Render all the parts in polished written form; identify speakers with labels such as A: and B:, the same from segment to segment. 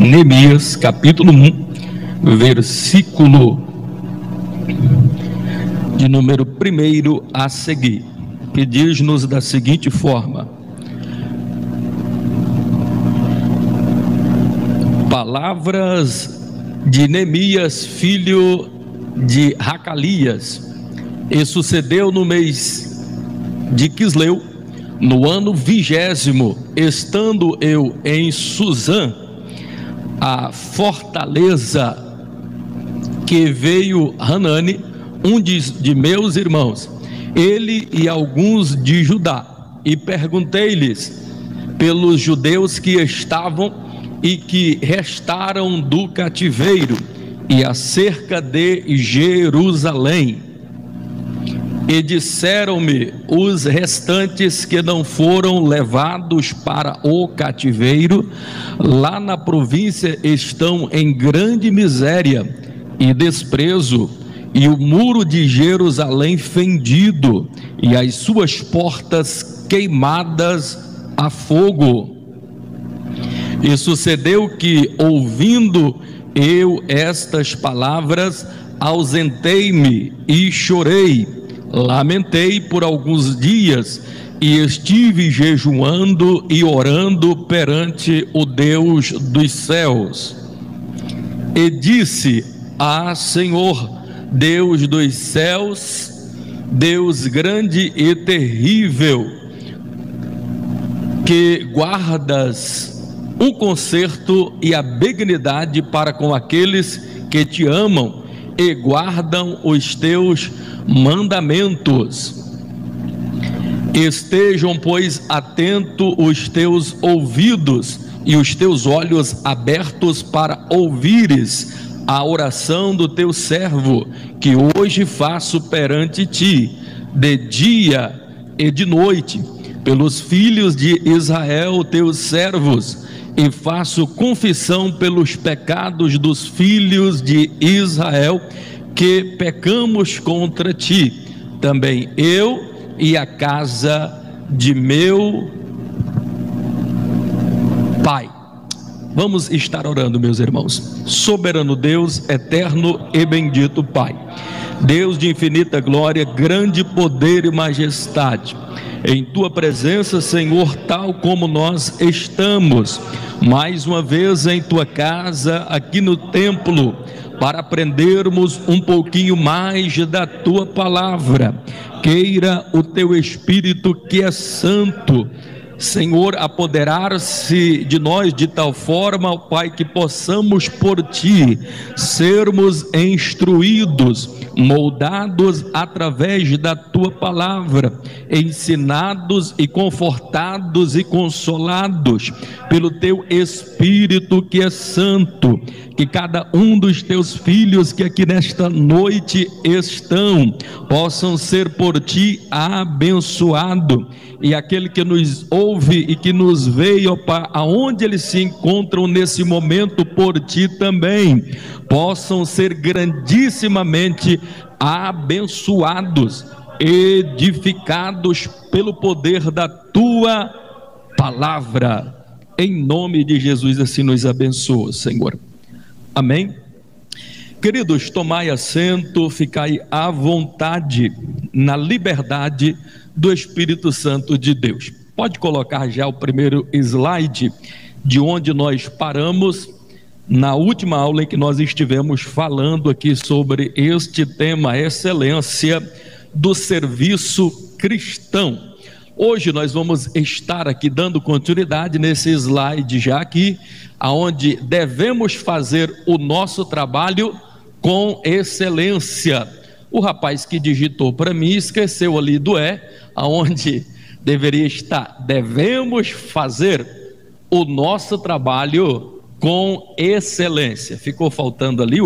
A: Neemias capítulo 1, versículo de número 1 a seguir, que diz-nos da seguinte forma: palavras de Neemias, filho de Racalias. E sucedeu no mês de Quisleu, no ano 20º, estando eu em Suzã, a fortaleza, que veio Hanani, um de meus irmãos, ele e alguns de Judá, e perguntei-lhes pelos judeus que estavam e que restaram do cativeiro, e acerca de Jerusalém. E disseram-me: os restantes que não foram levados para o cativeiro, lá na província, estão em grande miséria e desprezo, e o muro de Jerusalém fendido, e as suas portas queimadas a fogo. E sucedeu que, ouvindo eu estas palavras, ausentei-me e chorei, lamentei por alguns dias, e estive jejuando e orando perante o Deus dos céus. E disse: Senhor, Deus dos céus, Deus grande e terrível, que guardas o conserto e a benignidade para com aqueles que te amam e guardam os teus mandamentos. Estejam, pois, atentos os teus ouvidos e os teus olhos abertos para ouvires a oração do teu servo, que hoje faço perante ti, de dia e de noite, pelos filhos de Israel, teus servos, e faço confissão pelos pecados dos filhos de Israel, que pecamos contra ti, também eu e a casa de meu pai. Vamos estar orando, meus irmãos. Soberano Deus, eterno e bendito Pai, Deus de infinita glória, grande poder e majestade, em tua presença, Senhor, tal como nós estamos mais uma vez em tua casa, aqui no templo, para aprendermos um pouquinho mais da tua palavra. Queira o teu Espírito, que é santo, Senhor, apoderar-se de nós de tal forma, Pai, que possamos por ti sermos instruídos, moldados através da tua palavra, ensinados e confortados e consolados pelo teu Espírito, que é santo. Que cada um dos teus filhos que aqui nesta noite estão possam ser por ti abençoado, e aquele que nos ouve e que nos vê, ó Pai, aonde eles se encontram nesse momento, por ti também possam ser grandissimamente abençoados, edificados pelo poder da tua palavra. Em nome de Jesus, assim nos abençoa, Senhor. Amém. Queridos, tomai assento, ficai à vontade, na liberdade do Espírito Santo de Deus. Pode colocar já o primeiro slide, de onde nós paramos na última aula em que nós estivemos falando aqui sobre este tema, excelência do serviço cristão. Hoje nós vamos estar aqui dando continuidade nesse slide já aqui, aonde devemos fazer o nosso trabalho com excelência. O rapaz que digitou para mim esqueceu ali do aonde deveria estar: devemos fazer o nosso trabalho com excelência. Ficou faltando ali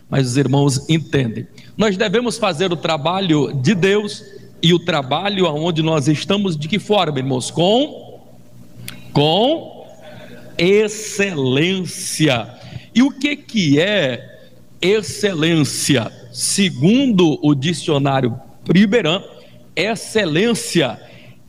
A: mas os irmãos entendem. Nós devemos fazer o trabalho de Deus, e o trabalho aonde nós estamos, de que forma, irmãos? Com excelência. E o que é excelência? Segundo o dicionário Priberan, excelência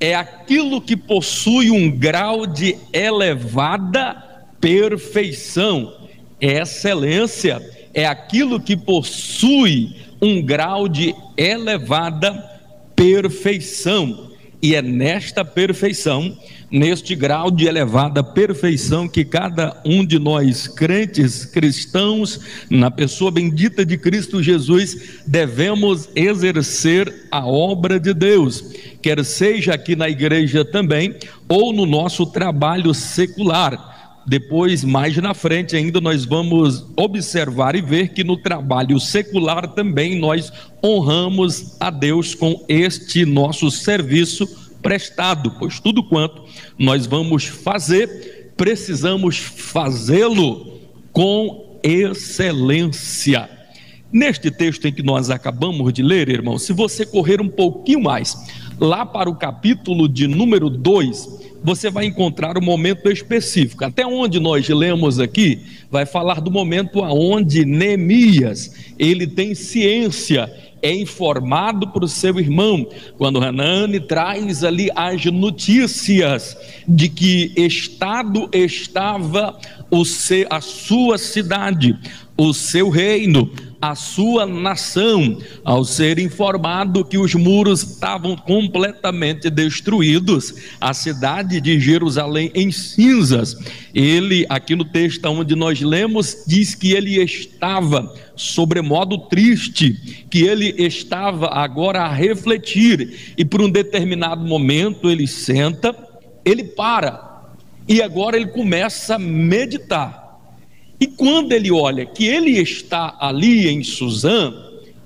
A: é aquilo que possui um grau de elevada perfeição. Excelência é aquilo que possui um grau de elevada perfeição, e é nesta perfeição, neste grau de elevada perfeição, que cada um de nós crentes, cristãos, na pessoa bendita de Cristo Jesus, devemos exercer a obra de Deus, quer seja aqui na igreja também, ou no nosso trabalho secular. Depois, mais na frente ainda, nós vamos observar e ver que no trabalho secular também nós honramos a Deus com este nosso serviço prestado, pois tudo quanto nós vamos fazer, precisamos fazê-lo com excelência. Neste texto em que nós acabamos de ler, irmão, se você correr um pouquinho mais, lá para o capítulo de número 2, você vai encontrar um momento específico. Até onde nós lemos aqui, vai falar do momento aonde Neemias, ele tem ciência, é informado por seu irmão, quando Hanani traz ali as notícias de que estado estava a sua cidade, o seu reino, a sua nação, ao ser informado que os muros estavam completamente destruídos, a cidade de Jerusalém em cinzas. Ele, aqui no texto onde nós lemos, diz que ele estava sobremodo triste, que ele estava agora a refletir, e por um determinado momento ele senta, ele para, e agora ele começa a meditar. E quando ele olha que ele está ali em Suzã,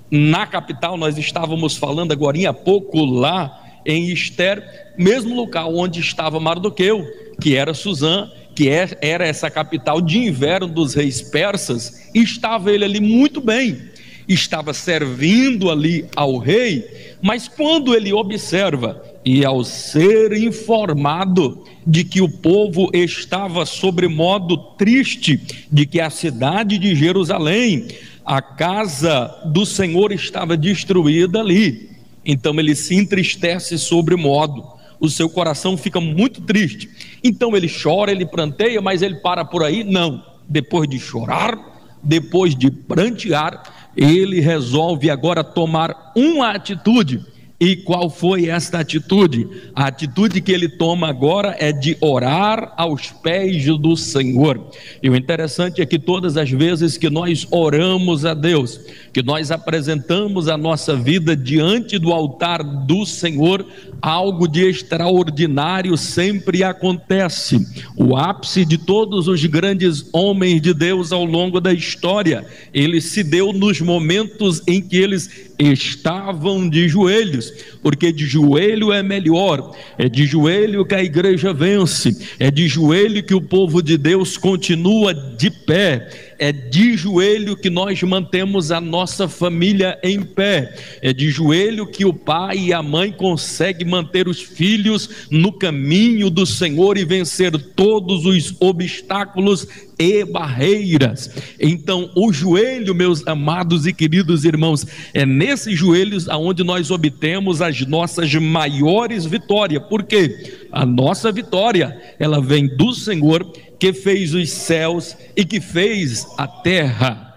A: na capital, nós estávamos falando agora há pouco lá em Ester, mesmo local onde estava Mardoqueu, que era Suzã, que era essa capital de inverno dos reis persas, estava ele ali muito bem, estava servindo ali ao rei, mas quando ele observa, e ao ser informado de que o povo estava sobremodo triste, de que a cidade de Jerusalém, a casa do Senhor estava destruída ali, então ele se entristece sobremodo, o seu coração fica muito triste, então ele chora, ele pranteia, mas ele para por aí? Não, depois de chorar, depois de prantear, ele resolve agora tomar uma atitude. E qual foi esta atitude? A atitude que ele toma agora é de orar aos pés do Senhor. E o interessante é que todas as vezes que nós oramos a Deus, que nós apresentamos a nossa vida diante do altar do Senhor, algo de extraordinário sempre acontece. O ápice de todos os grandes homens de Deus ao longo da história, ele se deu nos momentos em que eles estavam de joelhos, porque de joelho é melhor, é de joelho que a igreja vence, é de joelho que o povo de Deus continua de pé, é de joelho que nós mantemos a nossa família em pé, é de joelho que o pai e a mãe conseguem manter os filhos no caminho do Senhor e vencer todos os obstáculos e barreiras. Então o joelho, meus amados e queridos irmãos, é nesses joelhos aonde nós obtemos as nossas maiores vitórias, porque a nossa vitória, ela vem do Senhor, que fez os céus e que fez a terra.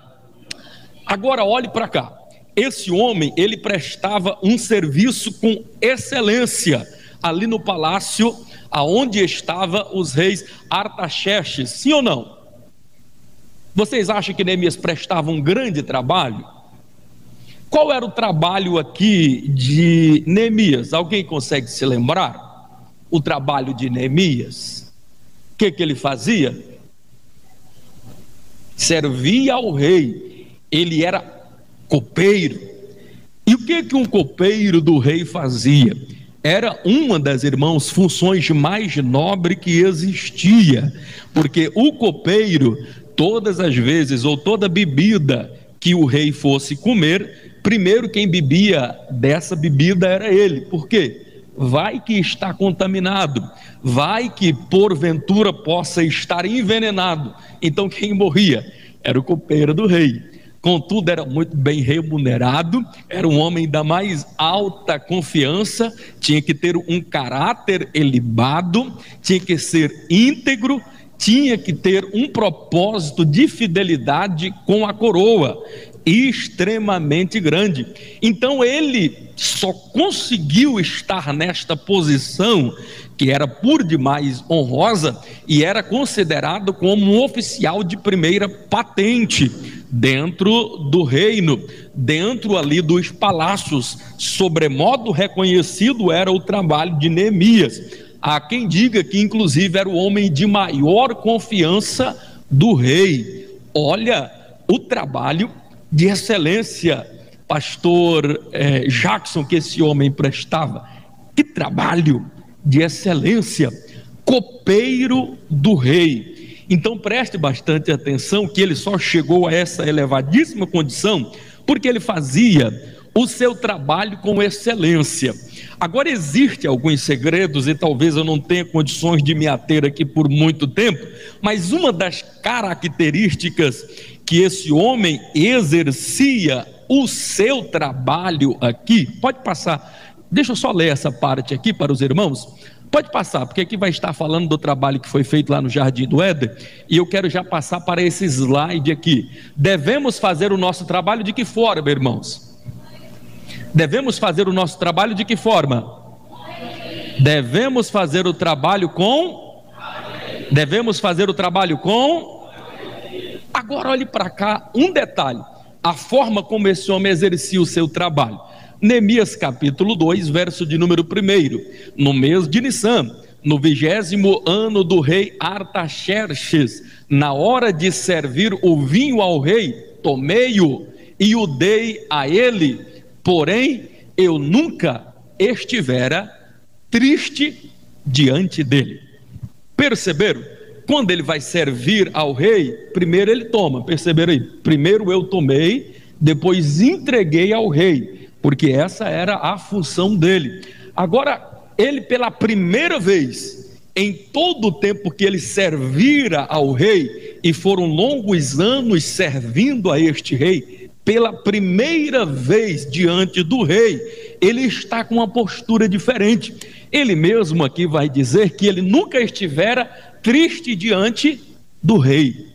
A: Agora olhe para cá, esse homem, ele prestava um serviço com excelência, ali no palácio, aonde estavam os reis Artaxerxes, sim ou não? Vocês acham que Neemias prestava um grande trabalho? Qual era o trabalho aqui de Neemias? Alguém consegue se lembrar? O trabalho de Neemias, o que ele fazia? Servia ao rei, ele era copeiro. E o que um copeiro do rei fazia? Era uma das, irmãos, funções mais nobres que existia, porque o copeiro, todas as vezes, ou toda bebida que o rei fosse comer, primeiro quem bebia dessa bebida era ele. Por quê? Vai que está contaminado, vai que porventura possa estar envenenado. Então quem morria? Era o copeiro do rei. Contudo, era muito bem remunerado, era um homem da mais alta confiança, tinha que ter um caráter ilibado, tinha que ser íntegro, tinha que ter um propósito de fidelidade com a coroa extremamente grande. Então ele só conseguiu estar nesta posição, que era por demais honrosa, e era considerado como um oficial de primeira patente dentro do reino, dentro ali dos palácios. Sobremodo reconhecido era o trabalho de Neemias. Há quem diga que inclusive era o homem de maior confiança do rei. Olha o trabalho de excelência, pastor Jackson, que esse homem prestava. Que trabalho de excelência, copeiro do rei. Então preste bastante atenção que ele só chegou a essa elevadíssima condição porque ele fazia o seu trabalho com excelência. Agora existem alguns segredos e talvez eu não tenha condições de me ater aqui por muito tempo, mas uma das características que esse homem exercia o seu trabalho aqui, pode passar, deixa eu só ler essa parte aqui para os irmãos, pode passar, porque aqui vai estar falando do trabalho que foi feito lá no Jardim do Éden, e eu quero já passar para esse slide aqui. Devemos fazer o nosso trabalho de que forma, irmãos? Devemos fazer o nosso trabalho de que forma? Devemos fazer o trabalho com? Devemos fazer o trabalho com? Agora olhe para cá um detalhe, a forma como esse homem exercia o seu trabalho. Neemias capítulo 2, verso de número 1, no mês de Nissan, no 20º ano do rei Artaxerxes, na hora de servir o vinho ao rei, tomei-o e o dei a ele, porém eu nunca estivera triste diante dele. Perceberam? Quando ele vai servir ao rei, primeiro ele toma, perceberam aí? Primeiro eu tomei, depois entreguei ao rei, porque essa era a função dele. Agora, ele pela primeira vez, em todo o tempo que ele servira ao rei, e foram longos anos servindo a este rei, pela primeira vez diante do rei, ele está com uma postura diferente. Ele mesmo aqui vai dizer que ele nunca estivera triste diante do rei.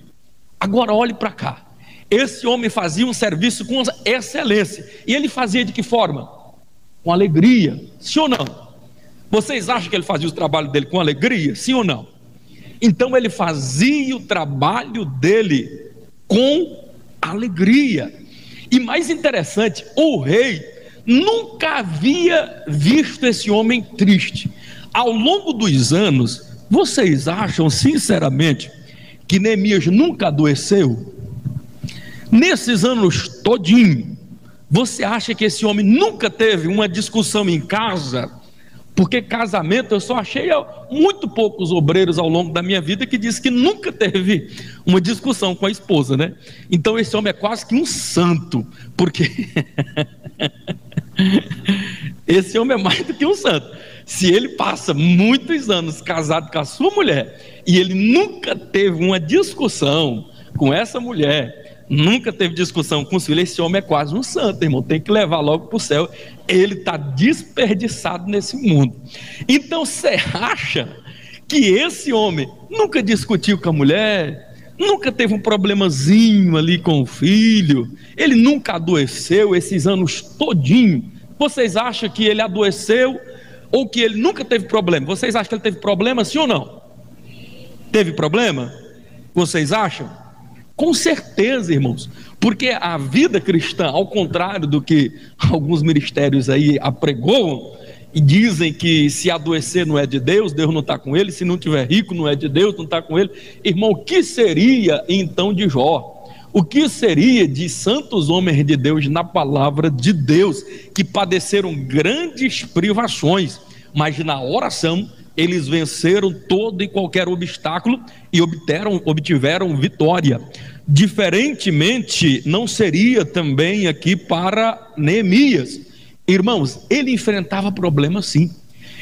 A: Agora olhe para cá, esse homem fazia um serviço com excelência, e ele fazia de que forma? Com alegria, sim ou não? Vocês acham que ele fazia o trabalho dele com alegria, sim ou não? Então ele fazia o trabalho dele com alegria. E mais interessante, o rei nunca havia visto esse homem triste. Ao longo dos anos, vocês acham sinceramente que Neemias nunca adoeceu? Nesses anos todinho, você acha que esse homem nunca teve uma discussão em casa? Porque casamento, eu só achei muito poucos obreiros ao longo da minha vida que dizem que nunca teve uma discussão com a esposa, né? Então esse homem é quase que um santo, porque esse homem é mais do que um santo. Se ele passa muitos anos casado com a sua mulher e ele nunca teve uma discussão com essa mulher, nunca teve discussão com os filhos, esse homem é quase um santo, irmão, tem que levar logo para o céu, ele está desperdiçado nesse mundo. Então você acha que esse homem nunca discutiu com a mulher, nunca teve um problemazinho ali com o filho, ele nunca adoeceu esses anos todinho? Vocês acham que ele adoeceu ou que ele nunca teve problema? Vocês acham que ele teve problema, sim ou não? Teve problema? Vocês acham? Com certeza, irmãos, porque a vida cristã, ao contrário do que alguns ministérios aí apregoam e dizem que se adoecer não é de Deus, Deus não está com ele, se não tiver rico não é de Deus, não está com ele. Irmão, o que seria então de Jó? O que seria de santos homens de Deus na palavra de Deus, que padeceram grandes privações, mas na oração eles venceram todo e qualquer obstáculo e obtiveram vitória. Diferentemente, não seria também aqui para Neemias. Irmãos, ele enfrentava problemas sim,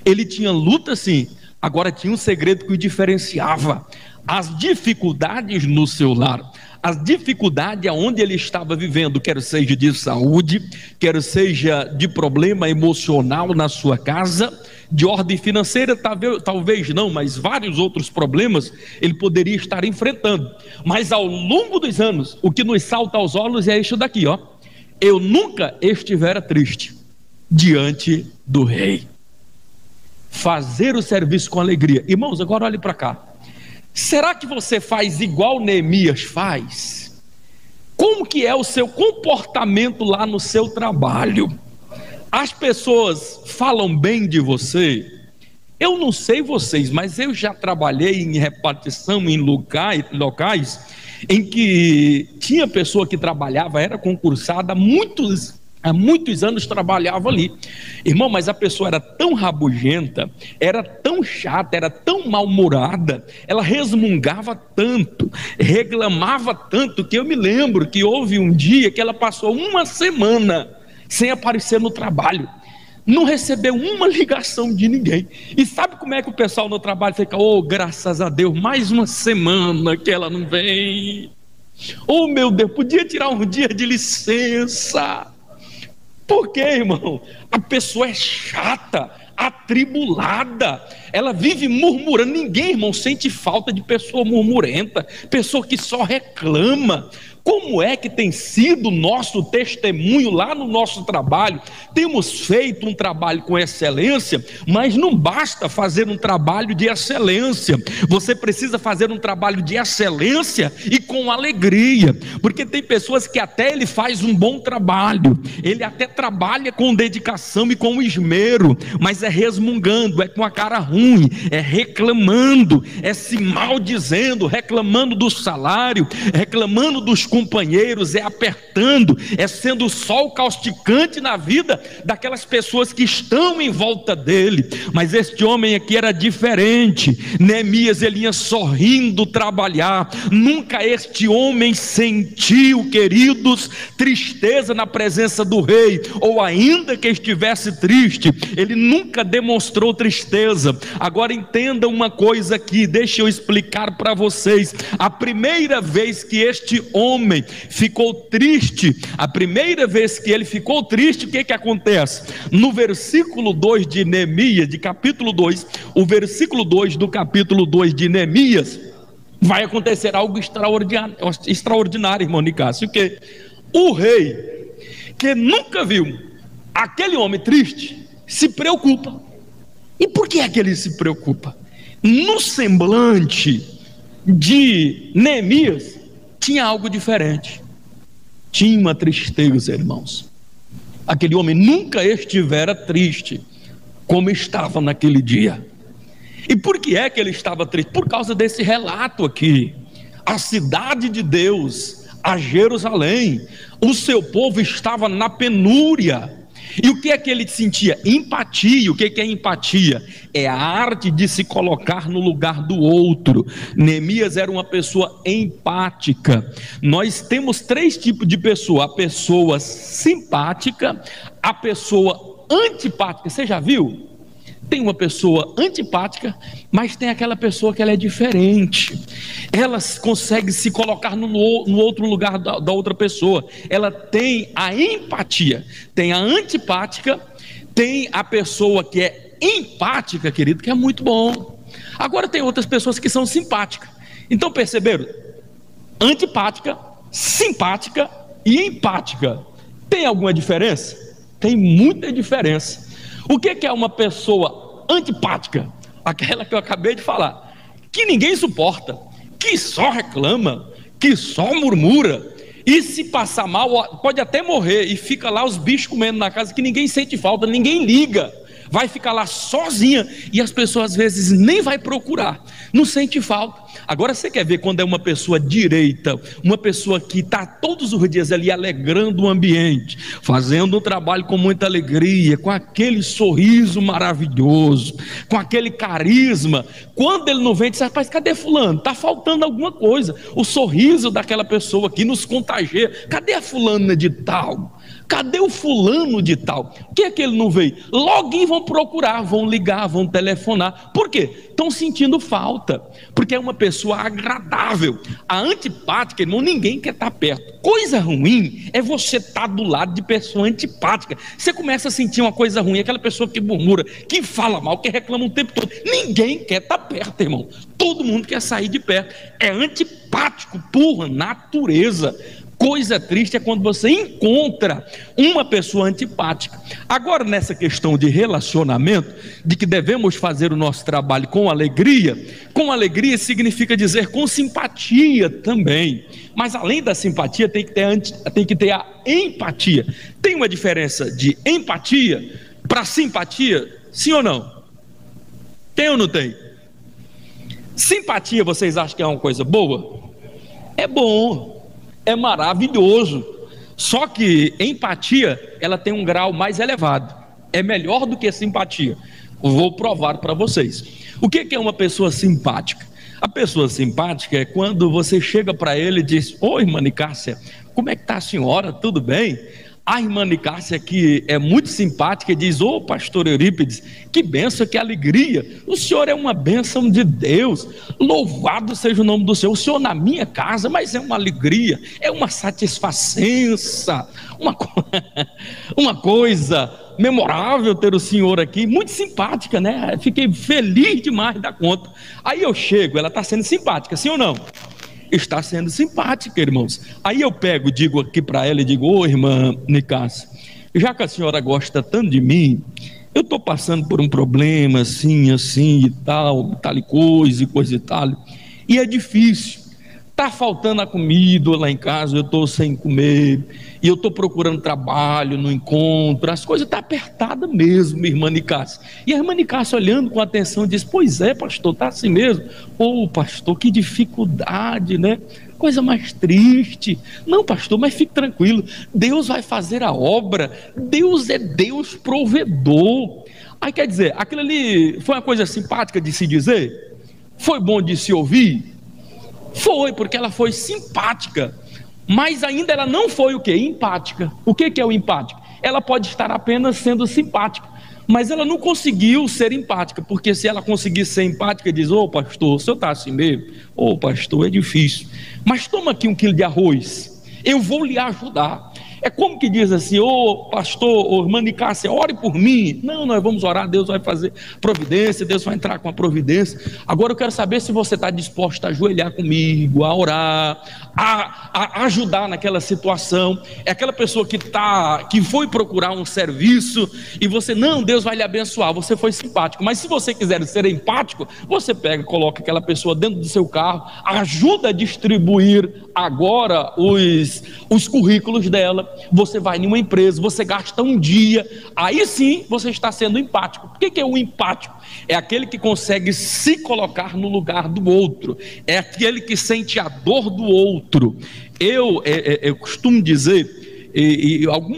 A: ele tinha luta sim, agora tinha um segredo que o diferenciava: as dificuldades no seu lar, as dificuldades aonde ele estava vivendo, quer seja de saúde, quer seja de problema emocional na sua casa, de ordem financeira, talvez não, mas vários outros problemas ele poderia estar enfrentando. Mas ao longo dos anos, o que nos salta aos olhos é isso daqui, ó: eu nunca estivera triste diante do rei. Fazer o serviço com alegria. Irmãos, agora olhe para cá. Será que você faz igual Neemias faz? Como que é o seu comportamento lá no seu trabalho? As pessoas falam bem de você? Eu não sei vocês, mas eu já trabalhei em repartição em locais em que tinha pessoa que trabalhava, era concursada há muitos anos, trabalhava ali, irmão, mas a pessoa era tão rabugenta, era tão chata, era tão mal-humorada, ela resmungava tanto, reclamava tanto, que eu me lembro que houve um dia que ela passou uma semana sem aparecer no trabalho, não recebeu uma ligação de ninguém. E sabe como é que o pessoal no trabalho fica: oh, graças a Deus, mais uma semana que ela não vem, oh meu Deus, podia tirar um dia de licença. Por quê, irmão? A pessoa é chata, atribulada, ela vive murmurando. Ninguém, irmão, sente falta de pessoa murmurenta, pessoa que só reclama. Como é que tem sido o nosso testemunho lá no nosso trabalho? Temos feito um trabalho com excelência, mas não basta fazer um trabalho de excelência, você precisa fazer um trabalho de excelência e com alegria, porque tem pessoas que até ele faz um bom trabalho, ele até trabalha com dedicação e com esmero, mas é resmungando, é com a cara ruim, é reclamando, é se maldizendo, reclamando do salário, reclamando dos companheiros, é apertando, é sendo sol causticante na vida daquelas pessoas que estão em volta dele. Mas este homem aqui era diferente. Neemias, ele ia sorrindo trabalhar. Nunca este homem sentiu, queridos, tristeza na presença do rei, ou ainda que estivesse triste, ele nunca demonstrou tristeza. Agora entenda uma coisa aqui, deixa eu explicar para vocês. A primeira vez que este homem ficou triste, a primeira vez que ele ficou triste, o que acontece? No versículo 2 de Neemias, de capítulo 2, o versículo 2 do capítulo 2 de Neemias, vai acontecer algo extraordinário, irmão Nicásio, que o rei, que nunca viu aquele homem triste, se preocupa. E por que é que ele se preocupa? No semblante de Neemias tinha algo diferente, tinha uma tristeza, irmãos. Aquele homem nunca estivera triste como estava naquele dia. E por que é que ele estava triste? Por causa desse relato aqui. A cidade de Deus, a Jerusalém, o seu povo estava na penúria. E o que é que ele sentia? Empatia. O que é empatia? É a arte de se colocar no lugar do outro. Neemias era uma pessoa empática. Nós temos três tipos de pessoa: a pessoa simpática, a pessoa antipática. Você já viu? Tem uma pessoa antipática, mas tem aquela pessoa que ela é diferente. Ela consegue se colocar no outro lugar da outra pessoa. Ela tem a empatia. Tem a antipática, tem a pessoa que é empática, querido, que é muito bom. Agora tem outras pessoas que são simpáticas. Então perceberam? Antipática, simpática e empática. Tem alguma diferença? Tem muita diferença. O que é uma pessoa antipática? Aquela que eu acabei de falar, que ninguém suporta, que só reclama, que só murmura, e se passar mal pode até morrer, e fica lá os bichos comendo na casa, que ninguém sente falta, ninguém liga, vai ficar lá sozinha, e as pessoas às vezes nem vai procurar, não sente falta. Agora você quer ver quando é uma pessoa direita, uma pessoa que está todos os dias ali alegrando o ambiente, fazendo um trabalho com muita alegria, com aquele sorriso maravilhoso, com aquele carisma. Quando ele não vem, diz: rapaz, cadê fulano? Está faltando alguma coisa. O sorriso daquela pessoa que nos contagia. Cadê a fulana de tal? Cadê o fulano de tal? Por que é que ele não veio? Logo vão procurar, vão ligar, vão telefonar. Por quê? Estão sentindo falta, porque é uma pessoa agradável. A antipática, irmão, ninguém quer estar perto. Coisa ruim é você estar do lado de pessoa antipática. Você começa a sentir uma coisa ruim, aquela pessoa que murmura, que fala mal, que reclama o tempo todo. Ninguém quer estar perto, irmão. Todo mundo quer sair de perto. É antipático por natureza. Coisa triste é quando você encontra uma pessoa antipática. Agora, nessa questão de relacionamento, de que devemos fazer o nosso trabalho com alegria significa dizer com simpatia também. Mas além da simpatia, tem que ter a empatia. Tem uma diferença de empatia para simpatia? Sim ou não? Tem ou não tem? Simpatia, vocês acham que é uma coisa boa? É bom. É maravilhoso, só que empatia, ela tem um grau mais elevado, é melhor do que simpatia. Vou provar para vocês. O que é uma pessoa simpática? A pessoa simpática é quando você chega para ele e diz: oi, irmã Nicássia, como é que está a senhora, tudo bem? A irmã Nicássia, que é muito simpática, e diz: ô pastor Eurípides, que bênção, que alegria, o senhor é uma bênção de Deus, louvado seja o nome do Senhor, o senhor na minha casa, mas é uma alegria, é uma satisfacença, uma coisa memorável ter o senhor aqui, muito simpática, né? Fiquei feliz demais da conta. Aí eu chego, ela está sendo simpática, sim ou não? Está sendo simpática, irmãos. Aí eu pego, digo aqui para ela e digo: ô irmã Nicássia, já que a senhora gosta tanto de mim, eu estou passando por um problema assim e tal e tal, e é difícil, está faltando a comida lá em casa, eu estou sem comer, e eu estou procurando trabalho, não encontro, as coisas estão apertadas mesmo, irmã Nicássia. E a irmã Nicássia, olhando com atenção, diz: pois é, pastor, está assim mesmo. Ô pastor, que dificuldade, né? Coisa mais triste. Não, pastor, mas fique tranquilo, Deus vai fazer a obra, Deus é Deus provedor. Aí quer dizer, aquilo ali foi uma coisa simpática de se dizer? Foi bom de se ouvir? Foi, porque ela foi simpática, mas ainda ela não foi o que? Empática. O que é o empático? Ela pode estar apenas sendo simpática, mas ela não conseguiu ser empática, porque se ela conseguisse ser empática, diz: ô pastor, o senhor está assim mesmo? Ô pastor, é difícil, mas toma aqui 1 quilo de arroz, eu vou lhe ajudar. É como que diz assim: ô pastor, ô irmã Nicássia, ore por mim. Não, nós vamos orar, Deus vai fazer providência, Deus vai entrar com a providência. Agora eu quero saber se você está disposto a ajoelhar comigo, a orar, a ajudar naquela situação. É aquela pessoa que foi procurar um serviço e você: não, Deus vai lhe abençoar, você foi simpático. Mas se você quiser ser empático, você pega, coloca aquela pessoa dentro do seu carro, ajuda a distribuir agora os currículos dela. Você vai em uma empresa, você gasta um dia, aí sim você está sendo empático. O que é o empático? É aquele que consegue se colocar no lugar do outro, é aquele que sente a dor do outro. Eu costumo dizer,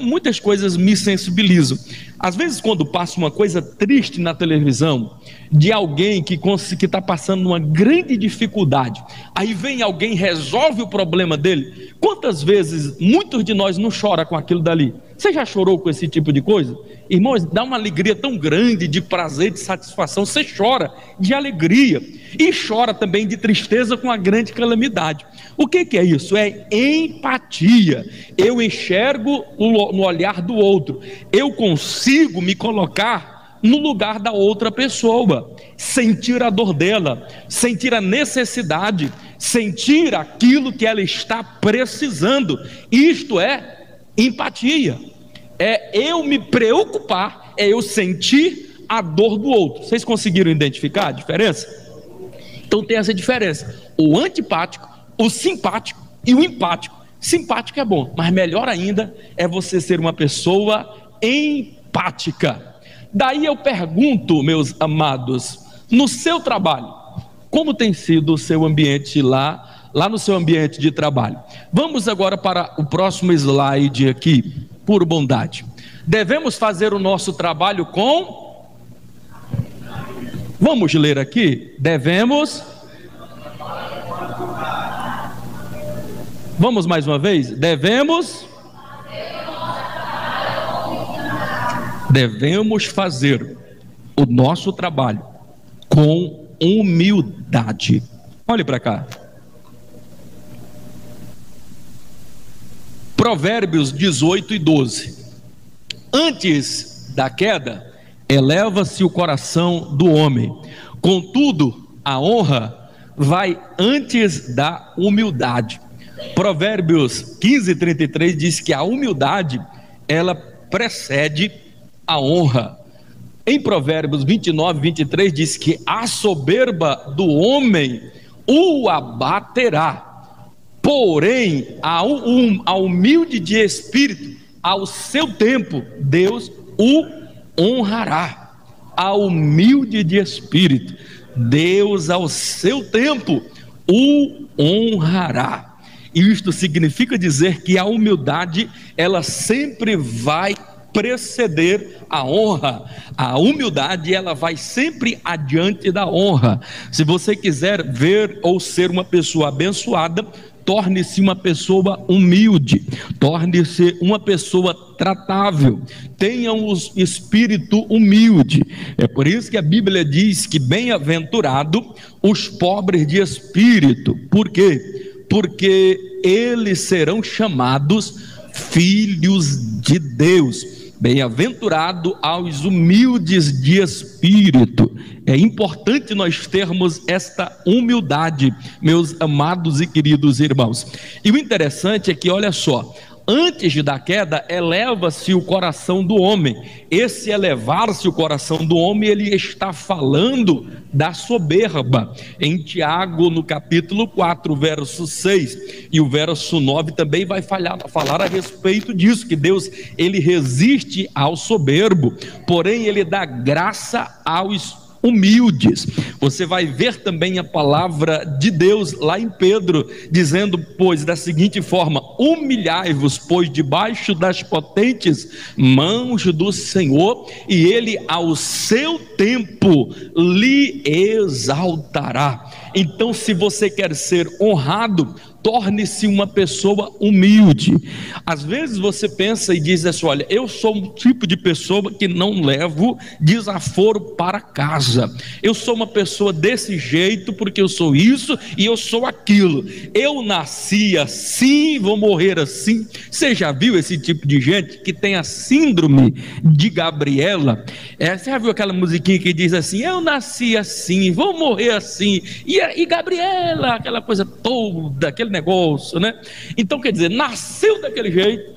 A: muitas coisas me sensibilizam. Às vezes, quando passa uma coisa triste na televisão, de alguém que está passando uma grande dificuldade, aí vem alguém, resolve o problema dele. Quantas vezes muitos de nós não choram com aquilo dali? Você já chorou com esse tipo de coisa? Irmãos, dá uma alegria tão grande, de prazer, de satisfação. Você chora de alegria e chora também de tristeza com a grande calamidade. O que é isso? É empatia. Eu enxergo no olhar do outro, eu consigo me colocar no lugar da outra pessoa, sentir a dor dela, sentir a necessidade, sentir aquilo que ela está precisando. Isto é empatia, é eu me preocupar, é eu sentir a dor do outro. Vocês conseguiram identificar a diferença? Então tem essa diferença: o antipático, o simpático e o empático. Simpático é bom, mas melhor ainda é você ser uma pessoa empática. Daí eu pergunto, meus amados, no seu trabalho, como tem sido o seu ambiente lá no seu ambiente de trabalho? Vamos agora para o próximo slide aqui, por bondade. Devemos fazer o nosso trabalho com... Vamos ler aqui? Devemos... Vamos mais uma vez? Devemos... devemos fazer o nosso trabalho com humildade. Olhe para cá. Provérbios 18:12. Antes da queda, eleva-se o coração do homem, contudo, a honra vai antes da humildade. Provérbios 15:33 diz que a humildade, ela precede a honra. Em Provérbios 29:23 diz que a soberba do homem o abaterá, porém a humilde de espírito, ao seu tempo, Deus o honrará. A humilde de espírito, Deus ao seu tempo o honrará. Isto significa dizer que a humildade, ela sempre vai preceder a honra. A humildade, ela vai sempre adiante da honra. Se você quiser ver ou ser uma pessoa abençoada, torne-se uma pessoa humilde, torne-se uma pessoa tratável, tenha um espírito humilde. É por isso que a Bíblia diz que bem-aventurado os pobres de espírito. Por quê? Porque eles serão chamados filhos de Deus. Bem-aventurado aos humildes de espírito. É importante nós termos esta humildade, meus amados e queridos irmãos. E o interessante é que, olha só, antes da queda, eleva-se o coração do homem. Esse elevar-se o coração do homem, ele está falando da soberba. Em Tiago, no capítulo 4, verso 6 e o verso 9 também vai falar a respeito disso, que Deus, ele resiste ao soberbo, porém ele dá graça aos humildes. Você vai ver também a palavra de Deus lá em Pedro, dizendo, pois, da seguinte forma: humilhai-vos, pois, debaixo das potentes mãos do Senhor, e ele ao seu tempo lhe exaltará. Então, se você quer ser honrado, torne-se uma pessoa humilde. Às vezes você pensa e diz assim: olha, eu sou um tipo de pessoa que não levo desaforo para casa, eu sou uma pessoa desse jeito porque eu sou isso e eu sou aquilo, eu nasci assim, vou morrer assim. Você já viu esse tipo de gente que tem a síndrome de Gabriela? Você já viu aquela musiquinha que diz assim: eu nasci assim, vou morrer assim, e Gabriela, aquela coisa toda, aquele negócio, né? Então, quer dizer, nasceu daquele jeito,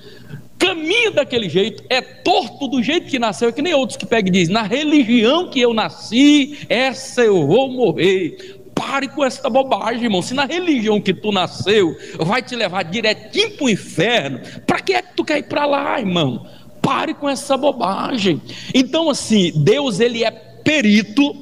A: caminha daquele jeito, é torto do jeito que nasceu. É que nem outros que pegam e dizem: na religião que eu nasci, essa eu vou morrer. Pare com essa bobagem, irmão. Se na religião que tu nasceu vai te levar direitinho para o inferno, para que é que tu quer ir para lá, irmão? Pare com essa bobagem. Então, assim, Deus, ele é perito,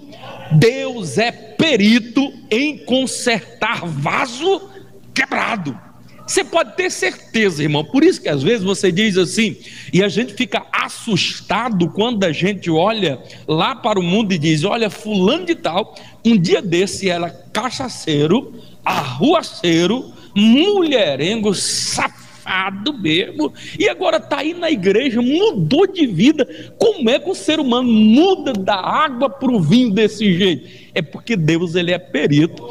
A: Deus é perito em consertar vaso quebrado. Você pode ter certeza, irmão. Por isso que às vezes você diz assim, e a gente fica assustado quando a gente olha lá para o mundo e diz: olha, fulano de tal, um dia desse era cachaceiro, arruaceiro, mulherengo, safado mesmo, e agora está aí na igreja, mudou de vida. Como é que o ser humano muda da água para o vinho desse jeito? É porque Deus, ele é perito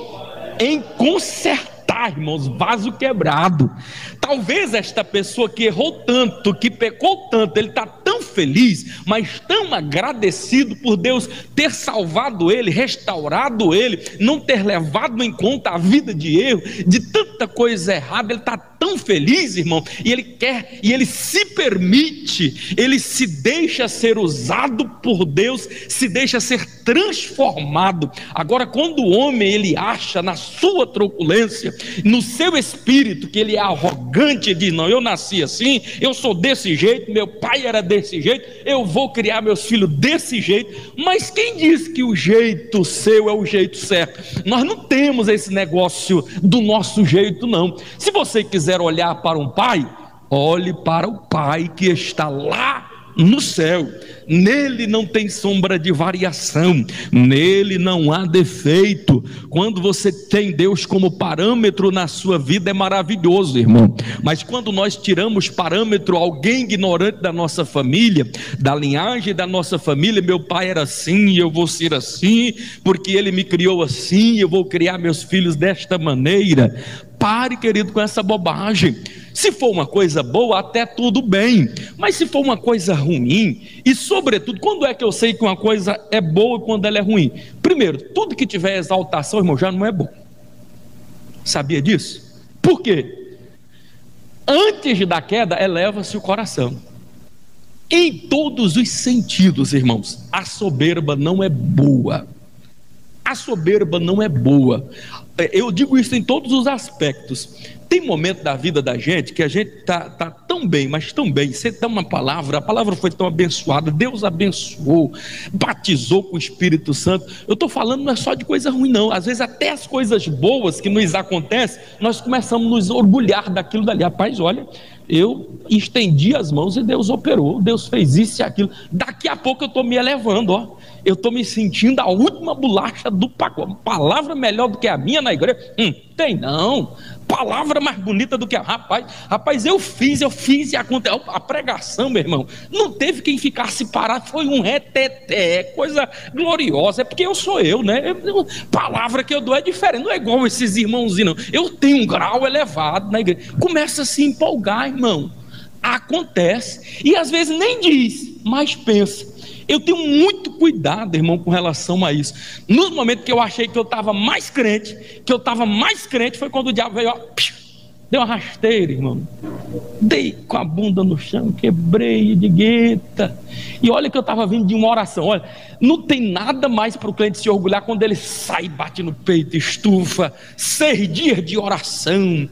A: em consertar, irmãos, vaso quebrado. Talvez esta pessoa que errou tanto, que pecou tanto, ele está tão feliz, mas tão agradecido por Deus ter salvado ele, restaurado ele, não ter levado em conta a vida de erro, de tanta coisa errada. Ele está tão feliz, irmão, e ele quer, e ele se permite, ele se deixa ser usado por Deus, se deixa ser transformado. Agora, quando o homem, ele acha na sua truculência, no seu espírito, que ele é arrogante, e diz: não, eu nasci assim, eu sou desse jeito, meu pai era desse jeito, eu vou criar meus filhos desse jeito. Mas quem diz que o jeito seu é o jeito certo? Nós não temos esse negócio do nosso jeito, não. Se você quiser olhar para um pai, olhe para o pai que está lá no céu. Nele não tem sombra de variação, nele não há defeito. Quando você tem Deus como parâmetro na sua vida, é maravilhoso, irmão. Mas quando nós tiramos parâmetro alguém ignorante da nossa família, da linhagem da nossa família, meu pai era assim, eu vou ser assim, porque ele me criou assim, eu vou criar meus filhos desta maneira. Pare, querido, com essa bobagem. Se for uma coisa boa, até tudo bem, mas se for uma coisa ruim, e sobretudo, quando é que eu sei que uma coisa é boa e quando ela é ruim? Primeiro, tudo que tiver exaltação, irmão, já não é bom. Sabia disso? Por quê? Antes da queda, eleva-se o coração. Em todos os sentidos, irmãos, a soberba não é boa. A soberba não é boa. Eu digo isso em todos os aspectos. Tem momento da vida da gente que a gente está tão bem, mas tão bem. Você dá uma palavra, a palavra foi tão abençoada, Deus abençoou, batizou com o Espírito Santo. Eu estou falando não é só de coisa ruim não. Às vezes até as coisas boas que nos acontecem, nós começamos a nos orgulhar daquilo dali. Rapaz, olha, eu estendi as mãos e Deus operou, Deus fez isso e aquilo. Daqui a pouco eu estou me elevando, ó. Eu estou me sentindo a última bolacha do pacote. Palavra melhor do que a minha na igreja? Tem não. Palavra mais bonita do que a... Rapaz, eu fiz e aconteceu. A pregação, meu irmão, não teve quem ficasse parado, foi um reteté, coisa gloriosa. É porque eu sou eu, né? Palavra que eu dou é diferente, não é igual esses irmãozinhos, não. Eu tenho um grau elevado na igreja. Começa a se empolgar, irmão. Acontece, e às vezes nem diz, mas pensa. Eu tenho muito cuidado, irmão, com relação a isso. Nos momentos que eu achei que eu estava mais crente, foi quando o diabo veio, ó, deu uma rasteira, irmão. Dei com a bunda no chão, quebrei de gueta. E olha que eu estava vindo de uma oração. Olha, não tem nada mais para o cliente se orgulhar quando ele sai, bate no peito, estufa. 6 dias de oração.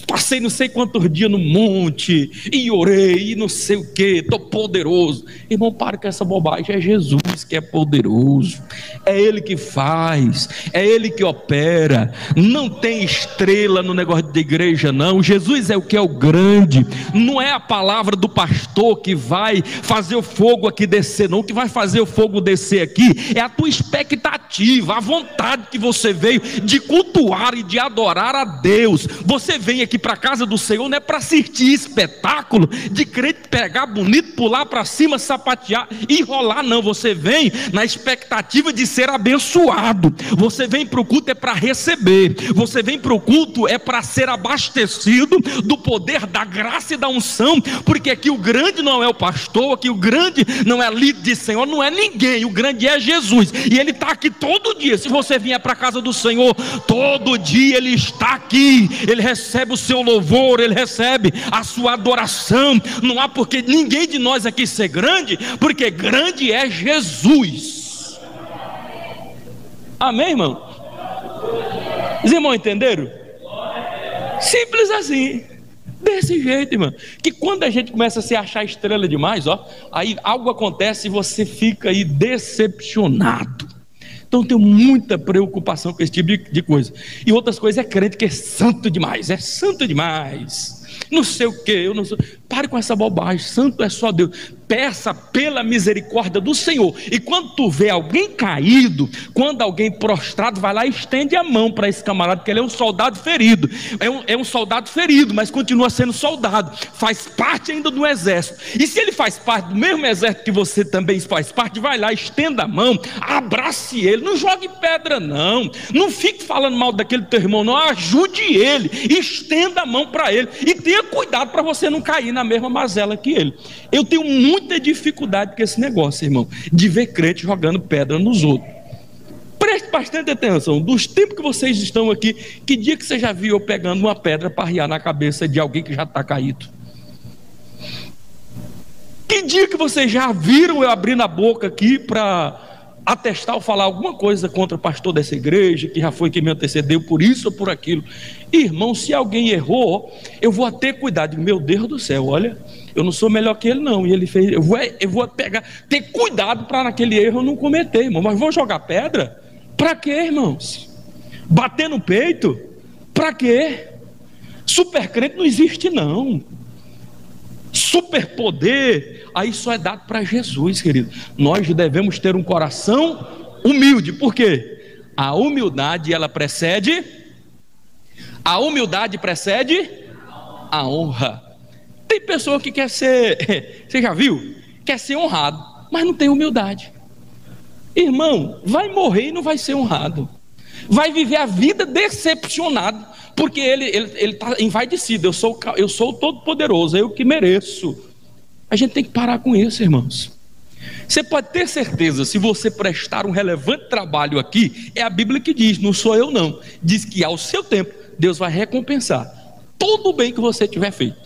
A: Passei não sei quantos dias no monte e orei e não sei o que, estou poderoso. Irmão, para com essa bobagem. É Jesus que é poderoso, é Ele que faz, é Ele que opera. Não tem estrela no negócio de igreja não. Jesus é o que é o grande. Não é a palavra do pastor que vai fazer o fogo aqui descer não. O que vai fazer o fogo descer aqui é a tua expectativa, a vontade que você veio de cultuar e de adorar a Deus. Você vem aqui para a casa do Senhor não é para assistir espetáculo de crente pegar bonito, pular para cima, sapatear e rolar, não. Você vem na expectativa de ser abençoado. Você vem para o culto é para receber. Você vem para o culto é para ser abastecido do poder, da graça e da unção, porque aqui o grande não é o pastor, aqui o grande não é líder de Senhor, não é ninguém, o grande é Jesus, e Ele está aqui todo dia. Se você vier para a casa do Senhor, todo dia Ele está aqui, Ele recebe o seu louvor, Ele recebe a sua adoração. Não há porque ninguém de nós aqui ser grande, porque grande é Jesus. Amém, irmão? Os irmãos entenderam? Simples assim, desse jeito, irmão. Que quando a gente começa a se achar estrela demais, ó, aí algo acontece e você fica aí decepcionado. Então eu tenho muita preocupação com esse tipo de coisa. E outras coisas é crente que é santo demais, não sei o que, eu não sei. Pare com essa bobagem, santo é só Deus. Peça pela misericórdia do Senhor. E quando tu vê alguém caído, quando alguém prostrado, vai lá e estende a mão para esse camarada, porque ele é um soldado ferido. É um soldado ferido, mas continua sendo soldado, faz parte ainda do exército. E se ele faz parte do mesmo exército que você também faz parte, vai lá, estenda a mão, abrace ele, não jogue pedra não fique falando mal daquele teu irmão não, ajude ele, estenda a mão para ele, e tenha cuidado para você não cair na mesma mazela que ele. Eu tenho muita dificuldade com esse negócio, irmão, de ver crente jogando pedra nos outros. Preste bastante atenção. Dos tempos que vocês estão aqui, que dia que você já viu eu pegando uma pedra para arriar na cabeça de alguém que já está caído? Que dia que vocês já viram eu abrindo a boca aqui para atestar ou falar alguma coisa contra o pastor dessa igreja, que já foi quem me antecedeu por isso ou por aquilo? Irmão, se alguém errou, eu vou ter cuidado. Meu Deus do céu, olha, eu não sou melhor que ele não, e ele fez, eu vou pegar, ter cuidado para naquele erro eu não cometer, irmão. Mas vou jogar pedra? Para quê, irmãos? Bater no peito? Para quê? Super crente não existe não. superpoder, aí só é dado para Jesus, querido. Nós devemos ter um coração humilde. Por quê? A humildade precede a honra. Tem pessoa que quer ser, você já viu? Quer ser honrado, mas não tem humildade. Irmão, vai morrer e não vai ser honrado. Vai viver a vida decepcionado, porque ele está envaidecido. Eu sou o todo-poderoso, eu que mereço. A gente tem que parar com isso, irmãos. Você pode ter certeza, se você prestar um relevante trabalho aqui, é a Bíblia que diz, não sou eu não. Diz que ao seu tempo, Deus vai recompensar todo o bem que você tiver feito.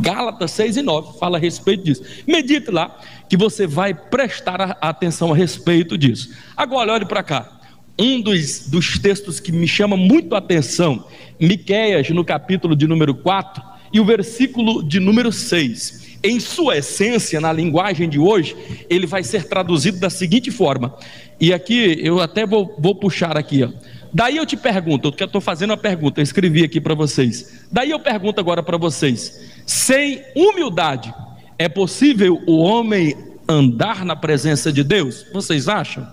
A: Gálatas 6:9 fala a respeito disso. Medite lá, que você vai prestar atenção a respeito disso. Agora, olhe para cá. Um dos textos que me chama muito a atenção, Miqueias, no capítulo de número 4, e o versículo de número 6. Em sua essência, na linguagem de hoje, ele vai ser traduzido da seguinte forma. E aqui, eu até vou puxar aqui, ó. Daí eu te pergunto, porque eu estou fazendo uma pergunta, eu escrevi aqui para vocês. Daí eu pergunto agora para vocês: sem humildade, é possível o homem andar na presença de Deus? Vocês acham?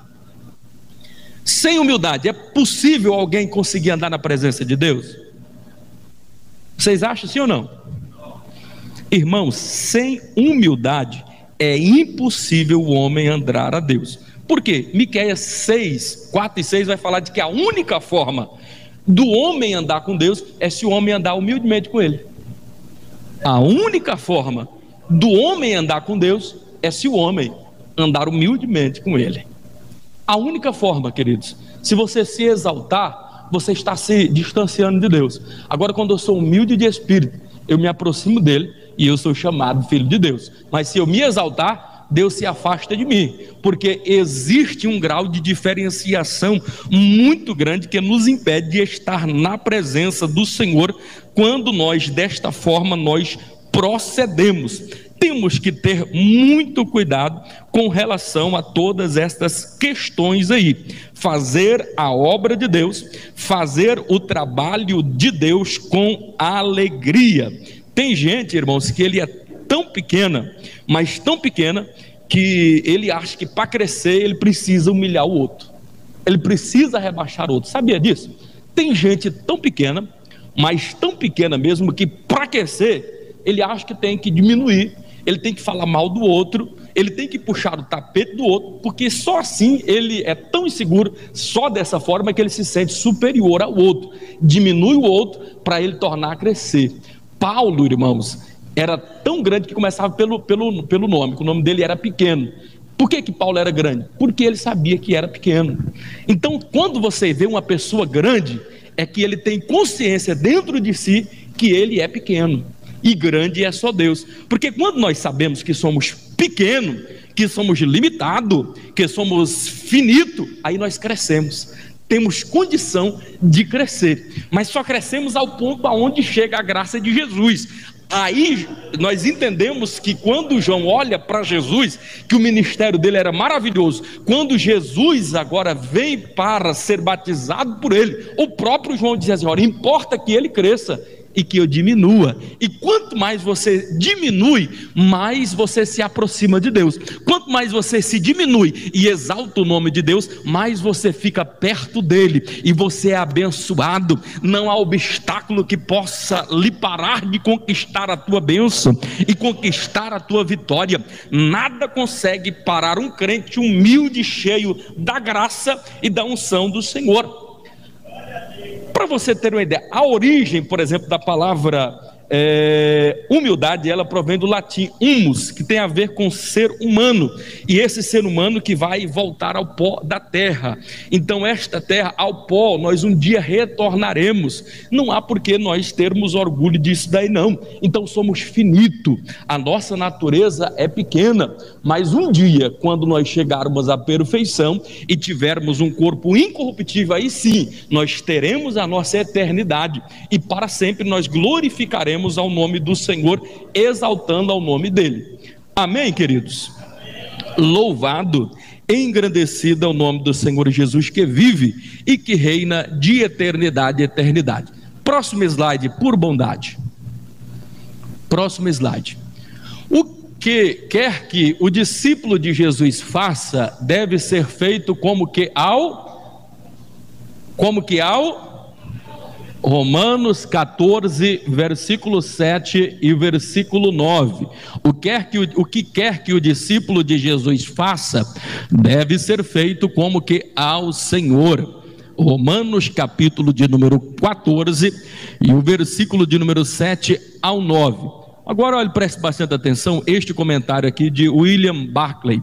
A: Sem humildade, é possível alguém conseguir andar na presença de Deus? Vocês acham sim ou não? Irmãos, sem humildade, é impossível o homem andar a Deus. Por quê? Miqueias 6, 4 e 6 vai falar de que a única forma do homem andar com Deus é se o homem andar humildemente com Ele. A única forma do homem andar com Deus é se o homem andar humildemente com Ele. A única forma, queridos. Se você se exaltar, você está se distanciando de Deus. Agora, quando eu sou humilde de espírito, eu me aproximo dele e eu sou chamado filho de Deus. Mas se eu me exaltar, Deus se afasta de mim, porque existe um grau de diferenciação muito grande que nos impede de estar na presença do Senhor quando nós, desta forma, nós procedemos. Temos que ter muito cuidado com relação a todas estas questões aí. Fazer a obra de Deus, fazer o trabalho de Deus com alegria. Tem gente, irmãos, que ele é tão pequena, mas tão pequena, que ele acha que para crescer ele precisa humilhar o outro, ele precisa rebaixar o outro. Sabia disso? Tem gente tão pequena, mas tão pequena mesmo, que para crescer ele acha que tem que diminuir, ele tem que falar mal do outro, ele tem que puxar o tapete do outro, porque só assim ele é tão inseguro, só dessa forma que ele se sente superior ao outro, diminui o outro para ele tornar a crescer. Paulo, irmãos, era tão grande que começava pelo nome, que o nome dele era pequeno. Por que Paulo era grande? Porque ele sabia que era pequeno. Então, quando você vê uma pessoa grande, é que ele tem consciência dentro de si que ele é pequeno, e grande é só Deus. Porque quando nós sabemos que somos pequenos, que somos limitados, que somos finitos, aí nós crescemos, temos condição de crescer, mas só crescemos ao ponto aonde chega a graça de Jesus. Aí nós entendemos que quando João olha para Jesus, que o ministério dele era maravilhoso, quando Jesus agora vem para ser batizado por ele, o próprio João diz assim: olha, importa que ele cresça e que eu diminua. E quanto mais você diminui, mais você se aproxima de Deus. Quanto mais você se diminui e exalta o nome de Deus, mais você fica perto dele, e você é abençoado. Não há obstáculo que possa lhe parar de conquistar a tua bênção e conquistar a tua vitória. Nada consegue parar um crente humilde, cheio da graça e da unção do Senhor. Para você ter uma ideia, a origem, por exemplo, da palavra humildade, ela provém do latim humus, que tem a ver com ser humano, e esse ser humano que vai voltar ao pó da terra. Então esta terra, ao pó, nós um dia retornaremos. Não há por que nós termos orgulho disso daí não. Então somos finitos, a nossa natureza é pequena, mas um dia, quando nós chegarmos à perfeição e tivermos um corpo incorruptível, aí sim, nós teremos a nossa eternidade, e para sempre nós glorificaremos ao nome do Senhor, exaltando ao nome dele. Amém, queridos? Louvado, engrandecido é o nome do Senhor Jesus, que vive e que reina de eternidade a eternidade. Próximo slide, por bondade. Próximo slide. que quer que o discípulo de Jesus faça, deve ser feito como que ao Romanos 14, versículo 7 e versículo 9. O que quer que o discípulo de Jesus faça, deve ser feito como que ao Senhor. Romanos capítulo de número 14 e o versículo de número 7 ao 9. Agora, olha, preste bastante atenção, este comentário aqui de William Barclay,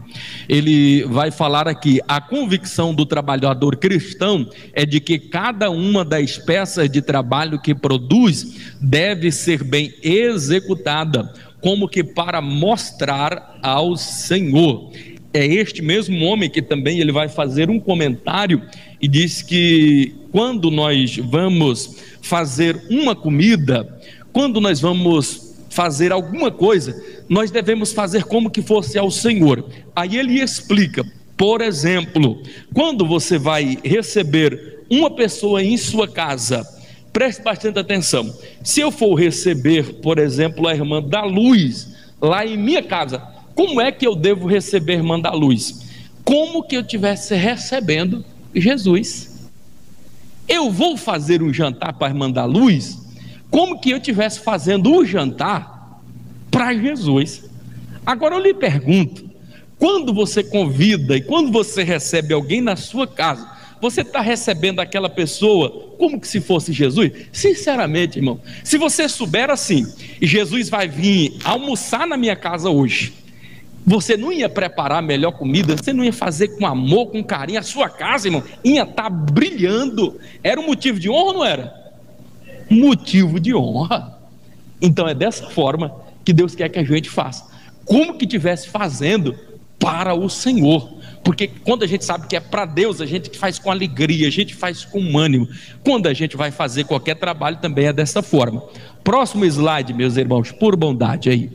A: ele vai falar aqui: a convicção do trabalhador cristão é de que cada uma das peças de trabalho que produz deve ser bem executada, como que para mostrar ao Senhor. É este mesmo homem que também ele vai fazer um comentário e diz que quando nós vamos fazer uma comida, quando nós vamos fazer alguma coisa, nós devemos fazer como que fosse ao Senhor. Aí ele explica, por exemplo, quando você vai receber uma pessoa em sua casa, preste bastante atenção. Se eu for receber, por exemplo, a irmã da Luz lá em minha casa, como é que eu devo receber a irmã da Luz? Como que eu estivesse recebendo Jesus. Eu vou fazer um jantar para a irmã da Luz como que eu estivesse fazendo o jantar para Jesus. Agora eu lhe pergunto, quando você convida e quando você recebe alguém na sua casa, você está recebendo aquela pessoa como que se fosse Jesus? Sinceramente, irmão, se você souber assim, e Jesus vai vir almoçar na minha casa hoje, você não ia preparar a melhor comida, você não ia fazer com amor, com carinho, a sua casa, irmão, ia estar brilhando. Era um motivo de honra ou não era? Motivo de honra. Então é dessa forma que Deus quer que a gente faça, como que estivesse fazendo para o Senhor, porque quando a gente sabe que é para Deus, a gente faz com alegria, a gente faz com ânimo. Quando a gente vai fazer qualquer trabalho também é dessa forma. Próximo slide, meus irmãos, por bondade aí.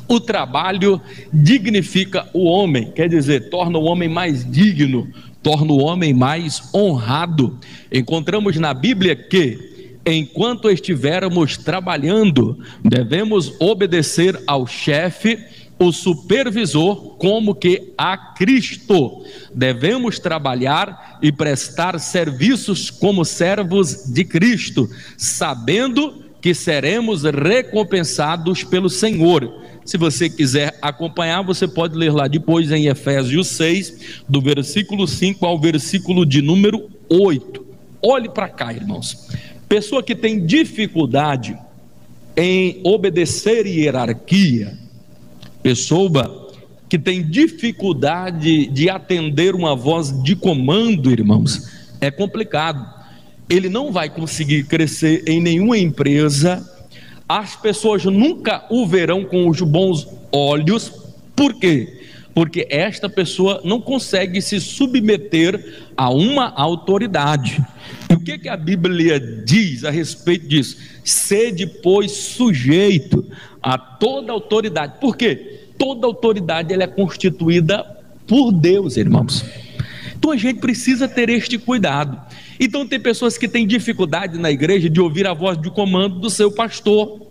A: O trabalho dignifica o homem, quer dizer, torna o homem mais digno, torna o homem mais honrado. Encontramos na Bíblia que enquanto estivermos trabalhando, devemos obedecer ao chefe, o supervisor, como que a Cristo. Devemos trabalhar e prestar serviços como servos de Cristo, sabendo que seremos recompensados pelo Senhor. Se você quiser acompanhar, você pode ler lá depois em Efésios 6, do versículo 5 ao versículo de número 8. Olhe para cá, irmãos. Pessoa que tem dificuldade em obedecer hierarquia, pessoa que tem dificuldade de atender uma voz de comando, irmãos, é complicado. Ele não vai conseguir crescer em nenhuma empresa, as pessoas nunca o verão com os bons olhos. Por quê? Porque esta pessoa não consegue se submeter a uma autoridade. E o que a Bíblia diz a respeito disso? Sede, pois, sujeito a toda autoridade. Por quê? Toda autoridade ela é constituída por Deus, irmãos. Então a gente precisa ter este cuidado. Então tem pessoas que têm dificuldade na igreja de ouvir a voz de comando do seu pastor,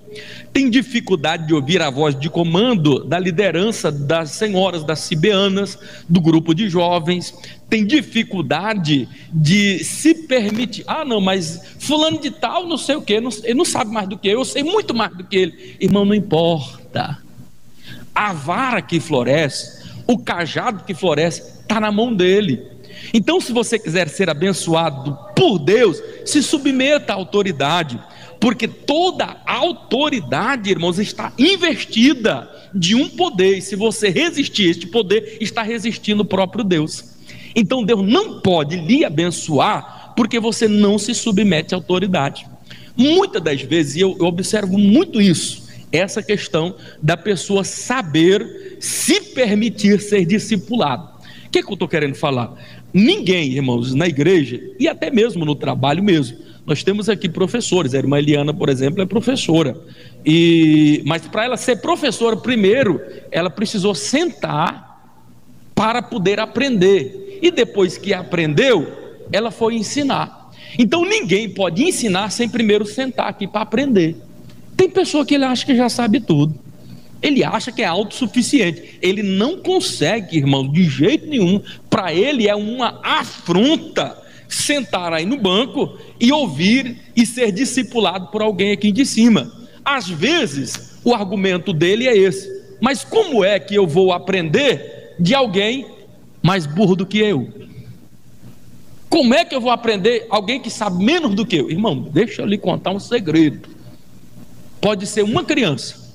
A: tem dificuldade de ouvir a voz de comando da liderança das senhoras, das cibeanas, do grupo de jovens, tem dificuldade de se permitir, não, mas fulano de tal não sei o que, ele não sabe mais do que eu sei muito mais do que ele. Irmão, não importa, a vara que floresce, o cajado que floresce está na mão dele. Então se você quiser ser abençoado por Deus, se submeta à autoridade, porque toda autoridade, irmãos, está investida de um poder, e se você resistir a este poder, está resistindo o próprio Deus. Então Deus não pode lhe abençoar porque você não se submete à autoridade. Muitas das vezes, e eu observo muito isso, essa questão da pessoa saber se permitir ser discipulado. O que eu estou querendo falar? Ninguém, irmãos, na igreja e até mesmo no trabalho mesmo, nós temos aqui professores. A irmã Eliana, por exemplo, é professora, mas para ela ser professora, primeiro ela precisou sentar para poder aprender, e depois que aprendeu, ela foi ensinar. Então ninguém pode ensinar sem primeiro sentar aqui para aprender. Tem pessoa que ele acha que já sabe tudo. Ele acha que é autossuficiente. Ele não consegue, irmão, de jeito nenhum. Para ele é uma afronta sentar aí no banco e ouvir e ser discipulado por alguém aqui de cima. Às vezes o argumento dele é esse: mas como é que eu vou aprender de alguém mais burro do que eu? Como é que eu vou aprender alguém que sabe menos do que eu? Irmão, deixa eu lhe contar um segredo. Pode ser uma criança,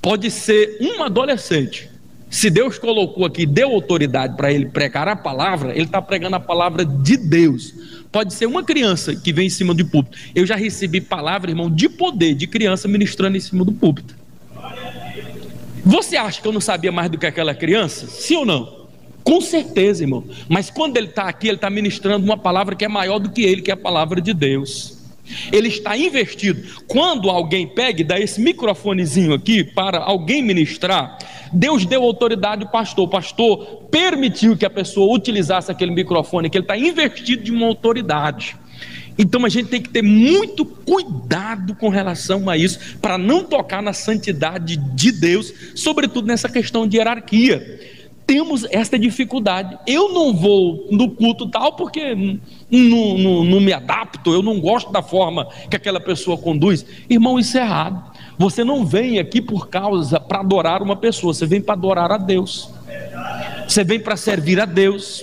A: pode ser um adolescente. Se Deus colocou aqui, deu autoridade para ele pregar a palavra, ele está pregando a palavra de Deus. Pode ser uma criança que vem em cima do púlpito. Eu já recebi palavra, irmão, de poder, de criança ministrando em cima do púlpito. Você acha que eu não sabia mais do que aquela criança? Sim ou não? Com certeza, irmão. Mas quando ele está aqui, ele está ministrando uma palavra que é maior do que ele, que é a palavra de Deus. Ele está investido. Quando alguém pega e dá esse microfonezinho aqui para alguém ministrar, Deus deu autoridade ao pastor. O pastor permitiu que a pessoa utilizasse aquele microfone, que ele está investido de uma autoridade. Então a gente tem que ter muito cuidado com relação a isso, para não tocar na santidade de Deus, sobretudo nessa questão de hierarquia. Temos esta dificuldade. Eu não vou no culto tal porque não me adapto, eu não gosto da forma que aquela pessoa conduz. Irmão, isso é errado. Você não vem aqui para adorar uma pessoa, você vem para adorar a Deus. Você vem para servir a Deus.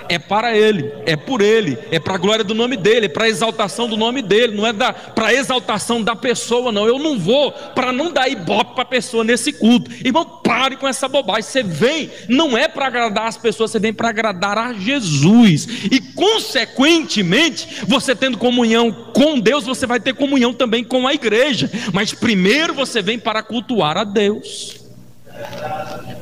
A: É para Ele, é por Ele, é para a glória do nome dEle, é para a exaltação do nome dEle, não é para a exaltação da pessoa, não. Eu não vou para não dar ibope para a pessoa nesse culto. Irmão, pare com essa bobagem. Você vem, não é para agradar as pessoas, você vem para agradar a Jesus. E consequentemente, você tendo comunhão com Deus, você vai ter comunhão também com a igreja. Mas primeiro você vem para cultuar a Deus.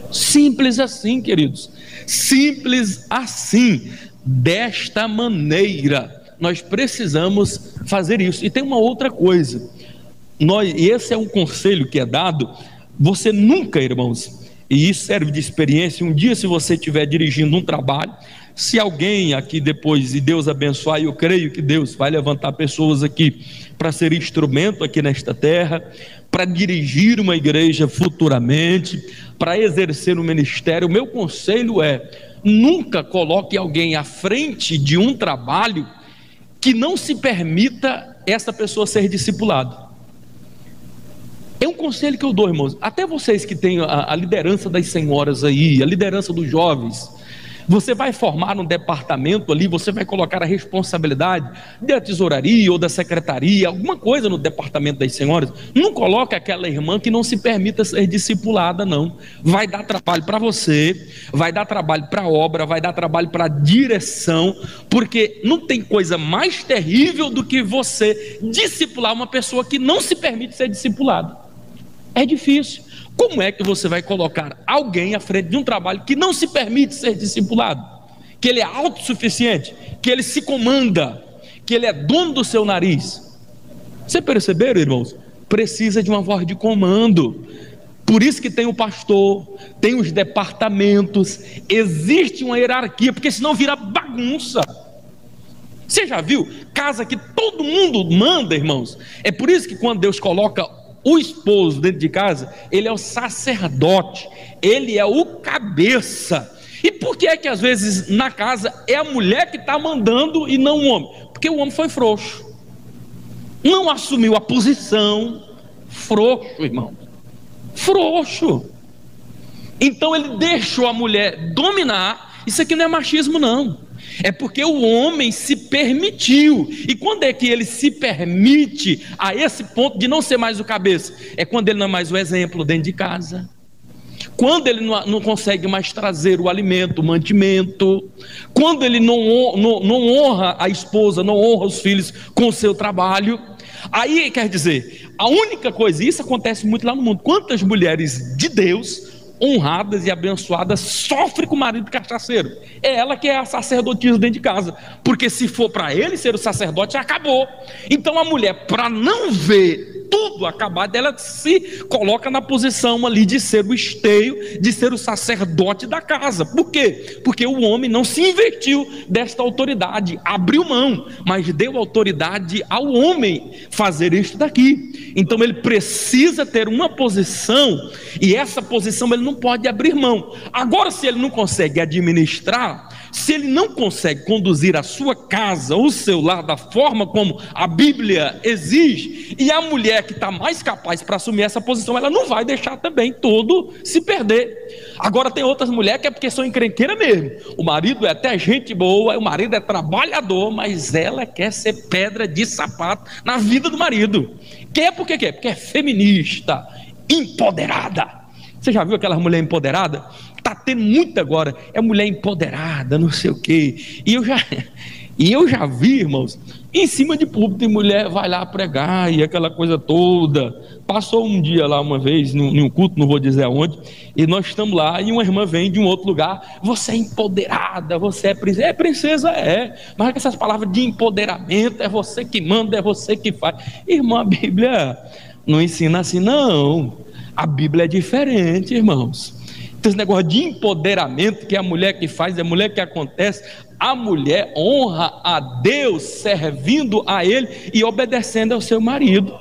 A: Simples assim, queridos. Simples assim. Desta maneira nós precisamos fazer isso. E tem uma outra coisa, e esse é um conselho que é dado: você nunca, irmãos, e isso serve de experiência, um dia se você estiver dirigindo um trabalho, se alguém aqui depois, e Deus abençoar, e eu creio que Deus vai levantar pessoas aqui para ser instrumento aqui nesta terra, para dirigir uma igreja futuramente, para exercer um ministério, o meu conselho é: nunca coloque alguém à frente de um trabalho que não se permita essa pessoa ser discipulada. É um conselho que eu dou, irmãos, até vocês que têm a liderança das senhoras aí, a liderança dos jovens. Você vai formar um departamento ali, você vai colocar a responsabilidade da tesouraria ou da secretaria, alguma coisa no departamento das senhoras. Não coloque aquela irmã que não se permita ser discipulada, não. Vai dar trabalho para você, vai dar trabalho para a obra, vai dar trabalho para a direção, porque não tem coisa mais terrível do que você discipular uma pessoa que não se permite ser discipulada. É difícil. Como é que você vai colocar alguém à frente de um trabalho que não se permite ser discipulado, que ele é autossuficiente, que ele se comanda, que ele é dono do seu nariz? Você perceberam, irmãos? Precisa de uma voz de comando. Por isso que tem o pastor, tem os departamentos, existe uma hierarquia, porque senão vira bagunça. Você já viu casa que todo mundo manda, irmãos? É por isso que quando Deus coloca o esposo dentro de casa, ele é o sacerdote, ele é o cabeça. E por que é que às vezes na casa é a mulher que está mandando e não o homem? Porque o homem foi frouxo, não assumiu a posição. Frouxo, irmão, frouxo. Então ele deixou a mulher dominar. Isso aqui não é machismo, não. É porque o homem se permitiu. E quando é que ele se permite a esse ponto de não ser mais o cabeça? É quando ele não é mais o exemplo dentro de casa, quando ele não consegue mais trazer o alimento, o mantimento, quando ele não honra a esposa, não honra os filhos com o seu trabalho. Aí quer dizer, a única coisa, e isso acontece muito lá no mundo, quantas mulheres de Deus honradas e abençoadas sofrem com o marido cachaceiro? É ela que é a sacerdotisa dentro de casa, porque se for para ele ser o sacerdote, acabou. Então a mulher, para não ver tudo acabado, ela se coloca na posição ali de ser o esteio, de ser o sacerdote da casa. Por quê? Porque o homem não se investiu desta autoridade, abriu mão, mas deu autoridade ao homem fazer isto daqui. Então ele precisa ter uma posição, e essa posição ele não pode abrir mão. Agora, se ele não consegue administrar, se ele não consegue conduzir a sua casa, o seu lar, da forma como a Bíblia exige, e a mulher que está mais capaz para assumir essa posição, ela não vai deixar também todo se perder. Agora tem outras mulheres que é porque são encrenqueiras mesmo, o marido é até gente boa, o marido é trabalhador, mas ela quer ser pedra de sapato na vida do marido. Quer porque quer? Porque é feminista, empoderada. Você já viu aquela mulher empoderada? Está tendo muito agora, é mulher empoderada, não sei o quê. E eu já vi, irmãos, em cima de púlpito, e mulher vai lá pregar, e aquela coisa toda. Passou um dia lá uma vez, num culto, não vou dizer aonde, e nós estamos lá, e uma irmã vem de um outro lugar, você é empoderada, você é princesa. É princesa, é, mas com essas palavras de empoderamento, é você que manda, é você que faz. Irmã, a Bíblia não ensina assim, não. A Bíblia é diferente, irmãos. Esse negócio de empoderamento, que é a mulher que faz, é a mulher que acontece. A mulher honra a Deus servindo a Ele e obedecendo ao seu marido.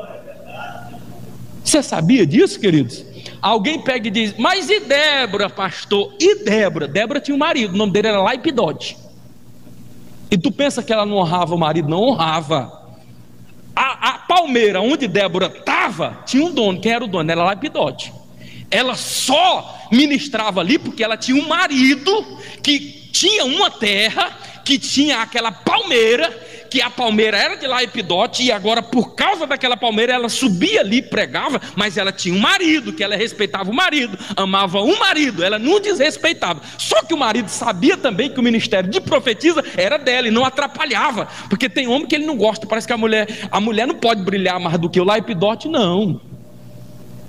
A: Você sabia disso, queridos? Alguém pega e diz, mas e Débora, pastor? E Débora? Débora tinha um marido, o nome dele era Laipidote. E tu pensa que ela não honrava o marido? Não honrava. A palmeira onde Débora estava, tinha um dono. Quem era o dono? Era Laipidote. Ela só ministrava ali porque ela tinha um marido que tinha uma terra, que tinha aquela palmeira, que a palmeira era de Laipidote, e agora por causa daquela palmeira ela subia ali, pregava, mas ela tinha um marido, que ela respeitava o marido, amava o marido, ela não desrespeitava. Só que o marido sabia também que o ministério de profetisa era dela e não atrapalhava, porque tem homem que ele não gosta, parece que a mulher não pode brilhar mais do que o Laipidote, não.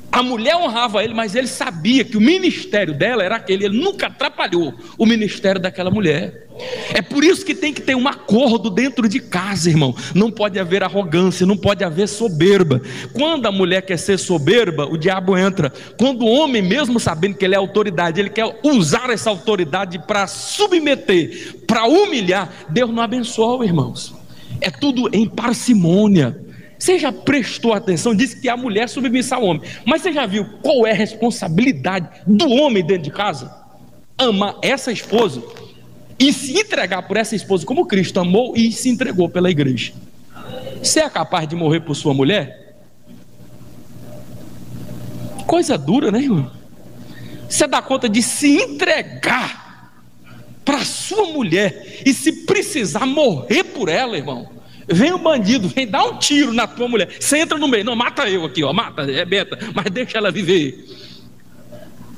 A: A mulher honrava ele, mas ele sabia que o ministério dela era aquele, ele nunca atrapalhou o ministério daquela mulher. É por isso que tem que ter um acordo dentro de casa, irmão. Não pode haver arrogância, não pode haver soberba. Quando a mulher quer ser soberba, o diabo entra. Quando o homem, mesmo sabendo que ele é autoridade, ele quer usar essa autoridade para submeter, para humilhar, Deus não abençoa, irmãos. É tudo em parcimônia. Você já prestou atenção? Disse que a mulher é submissa ao homem, mas você já viu qual é a responsabilidade do homem dentro de casa? Amar essa esposa e se entregar por essa esposa como Cristo amou e se entregou pela igreja. Você é capaz de morrer por sua mulher? Coisa dura, né, irmão? Você dá conta de se entregar para sua mulher e se precisar morrer por ela, irmão? Vem o bandido, vem dar um tiro na tua mulher, você entra no meio, não, mata eu aqui, ó, mata, arrebenta, mas deixa ela viver.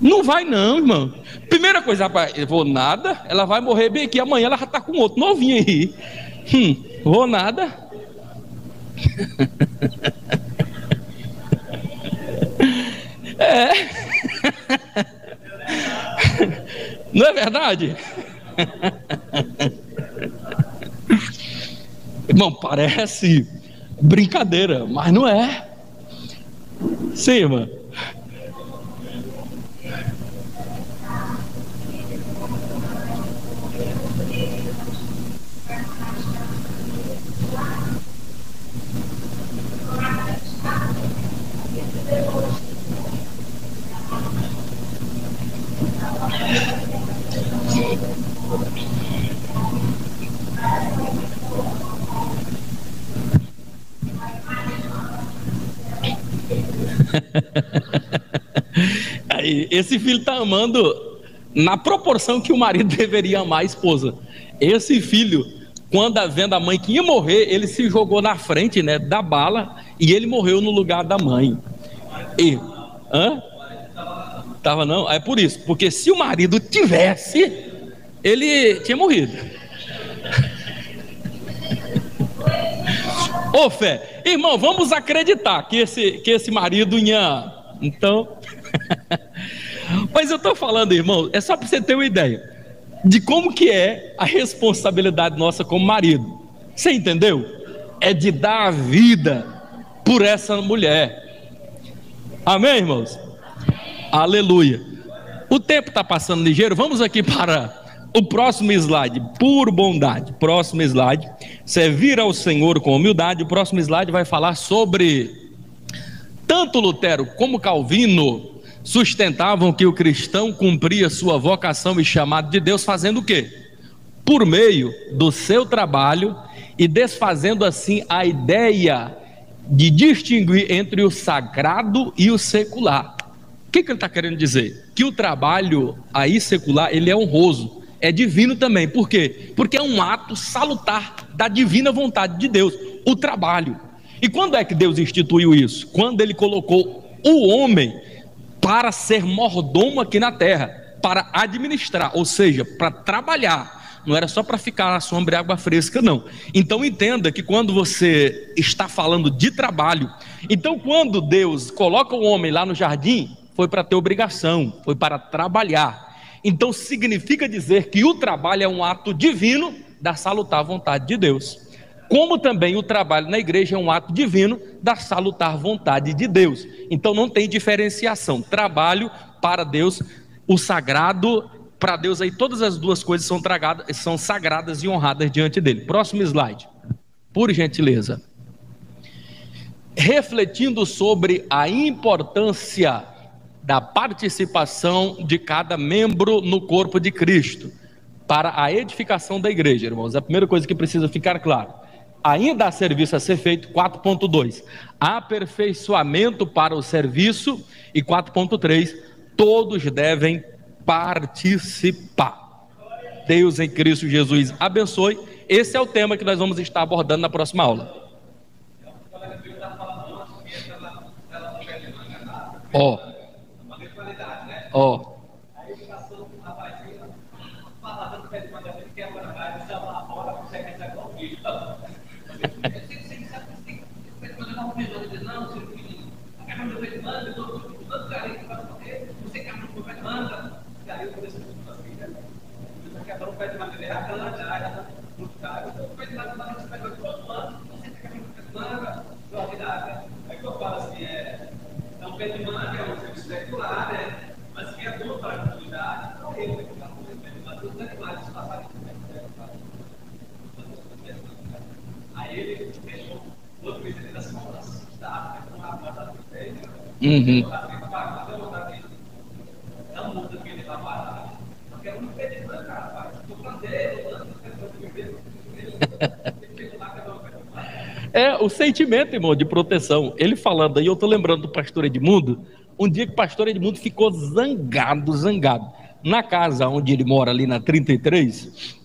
A: Não vai não, irmão. Primeira coisa, rapaz, eu vou nada, ela vai morrer bem aqui, amanhã ela já está com outro novinho aí. Vou nada. Não é verdade? Irmão, parece brincadeira, mas não é. Sim, irmão. Aí, esse filho está amando na proporção que o marido deveria amar a esposa. Esse filho, quando vendo a mãe que ia morrer, ele se jogou na frente, né, da bala, e ele morreu no lugar da mãe. Tava não? É por isso, porque se o marido tivesse, ele tinha morrido. Ô fé, irmão, vamos acreditar que esse marido ia. Então, mas eu estou falando, irmão, é só para você ter uma ideia de como que é a responsabilidade nossa como marido. Você entendeu? É de dar a vida por essa mulher. Amém, irmãos? Aleluia. O tempo está passando ligeiro. Vamos aqui para o próximo slide. Por bondade. Próximo slide. Servir ao Senhor com humildade. O próximo slide vai falar sobre... Tanto Lutero como Calvino sustentavam que o cristão cumpria sua vocação e chamado de Deus fazendo o quê? Por meio do seu trabalho e desfazendo assim a ideia de distinguir entre o sagrado e o secular. O que ele está querendo dizer? Que o trabalho aí secular, ele é honroso, é divino também. Por quê? Porque é um ato salutar da divina vontade de Deus, o trabalho. E quando é que Deus instituiu isso? Quando ele colocou o homem para ser mordomo aqui na terra, para administrar, ou seja, para trabalhar. Não era só para ficar na sombra e água fresca, não. Então entenda que quando você está falando de trabalho, então quando Deus coloca o homem lá no jardim, foi para ter obrigação, foi para trabalhar. Então significa dizer que o trabalho é um ato divino da salutar vontade de Deus. Como também o trabalho na igreja é um ato divino da salutar vontade de Deus. Então não tem diferenciação. Trabalho para Deus, o sagrado para Deus, aí todas as duas coisas são sagradas e honradas diante dele. Próximo slide, por gentileza. Refletindo sobre a importância da participação de cada membro no corpo de Cristo para a edificação da igreja, irmãos. A primeira coisa que precisa ficar claro: ainda há serviço a ser feito. 4.2, aperfeiçoamento para o serviço. E 4.3, todos devem participar. Deus em Cristo Jesus abençoe. Esse é o tema que nós vamos estar abordando na próxima aula. Ó. É o sentimento, irmão, de proteção. Ele falando aí, eu estou lembrando do pastor Edmundo. Um dia que o pastor Edmundo ficou zangado. Na casa onde ele mora, ali na 33,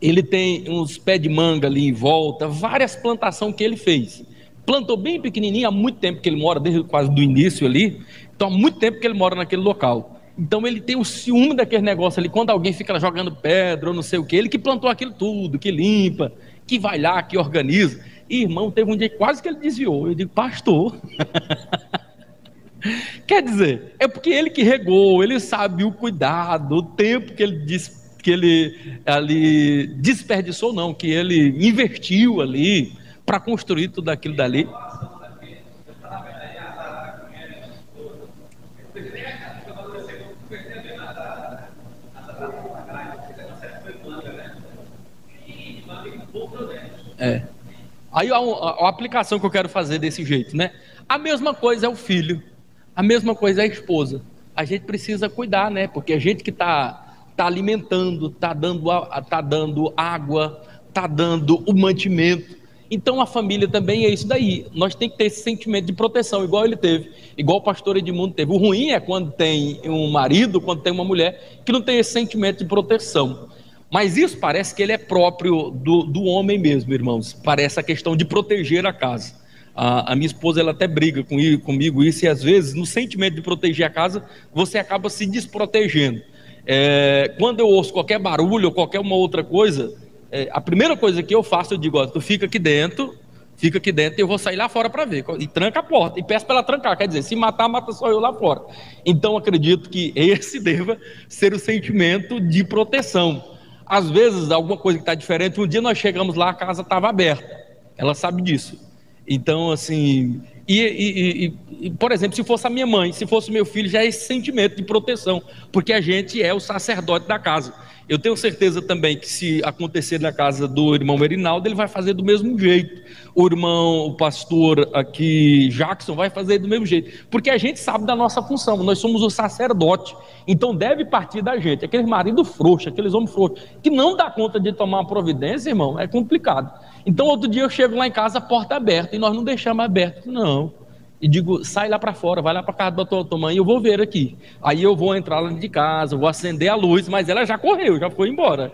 A: ele tem uns pés de manga ali em volta, várias plantações que ele fez. Plantou bem pequenininho, há muito tempo que ele mora, desde quase do início ali. Então há muito tempo que ele mora naquele local. Então ele tem o ciúme daquele negócio ali, quando alguém fica lá jogando pedra ou não sei o que, ele que plantou aquilo tudo, que limpa, que vai lá, que organiza. E, irmão, teve um dia quase que ele desviou. Eu digo: pastor, quer dizer, é porque ele que regou, ele sabe o cuidado, o tempo que ele ali desperdiçou, não, que ele investiu ali para construir tudo aquilo dali. Aí a aplicação que eu quero fazer desse jeito, né? A mesma coisa é o filho, a mesma coisa é a esposa. A gente precisa cuidar, né? Porque a gente que está alimentando, está dando água, está dando o mantimento. Então a família também é isso daí. Nós temos que ter esse sentimento de proteção, igual ele teve, igual o pastor Edmundo teve. O ruim é quando tem um marido, quando tem uma mulher que não tem esse sentimento de proteção. Mas isso parece que ele é próprio do homem mesmo, irmãos. Parece a questão de proteger a casa. A minha esposa, ela até briga comigo isso, e às vezes no sentimento de proteger a casa, você acaba se desprotegendo. Quando eu ouço qualquer barulho ou qualquer uma outra coisa, a primeira coisa que eu faço, eu digo: ó, tu fica aqui dentro, e eu vou sair lá fora para ver, e tranca a porta, e peço para ela trancar, quer dizer, se matar, mata só eu lá fora. Então acredito que esse deva ser o sentimento de proteção. Às vezes alguma coisa que está diferente. Um dia nós chegamos lá, a casa estava aberta, ela sabe disso, Então, assim, por exemplo, se fosse a minha mãe, se fosse meu filho, já é esse sentimento de proteção, porque a gente é o sacerdote da casa. Eu tenho certeza também que se acontecer na casa do irmão Erinaldo, ele vai fazer do mesmo jeito. O pastor aqui, Jackson, vai fazer do mesmo jeito, porque a gente sabe da nossa função, nós somos o sacerdote, então deve partir da gente. Aqueles maridos frouxos, aqueles homens frouxos, que não dá conta de tomar uma providência, irmão, é complicado. Então outro dia eu chego lá em casa, a porta aberta, e nós não deixamos aberta, não. E digo, sai lá para fora, vai lá para casa da tua mãe, eu vou ver aqui. Aí eu vou entrar lá de casa, vou acender a luz, mas ela já correu, já foi embora.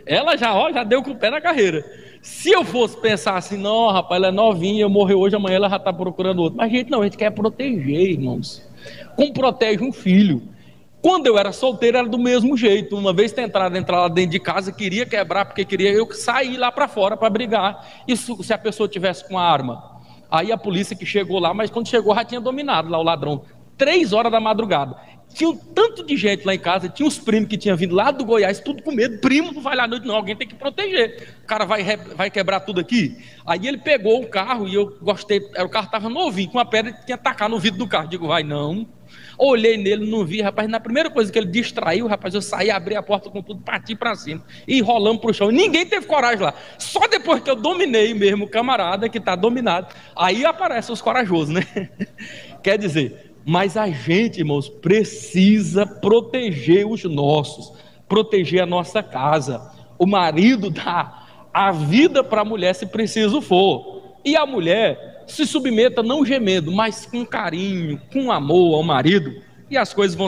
A: Ela já deu com o pé na carreira. Se eu fosse pensar assim, não, rapaz, ela é novinha, eu morri hoje, amanhã ela já está procurando outro. Mas a gente quer proteger, irmãos. Como protege um filho. Quando eu era solteiro era do mesmo jeito. Uma vez tentaram entrar lá dentro de casa, queria quebrar, porque queria eu sair lá para fora para brigar. Isso se a pessoa tivesse com a arma. Aí a polícia que chegou lá, mas quando chegou já tinha dominado lá o ladrão. 3 horas da madrugada. Tinha um tanto de gente lá em casa, tinha uns primos que tinham vindo lá do Goiás, tudo com medo. Primo não vai lá à noite, não, alguém tem que proteger. O cara vai quebrar tudo aqui. Aí ele pegou o carro e eu gostei, o carro estava novinho, com uma pedra que tinha tacar no vidro do carro. Digo, vai não. Olhei nele, não vi, rapaz. Na primeira coisa que ele distraiu, rapaz, eu saí, abri a porta com tudo, parti para cima e rolamos pro chão. Ninguém teve coragem lá. Só depois que eu dominei mesmo o camarada que está dominado, aí aparecem os corajosos, né? Quer dizer, mas a gente, irmãos, precisa proteger os nossos, proteger a nossa casa. O marido dá a vida para a mulher se preciso for, e a mulher se submeta não gemendo, mas com carinho, com amor ao marido, e as coisas vão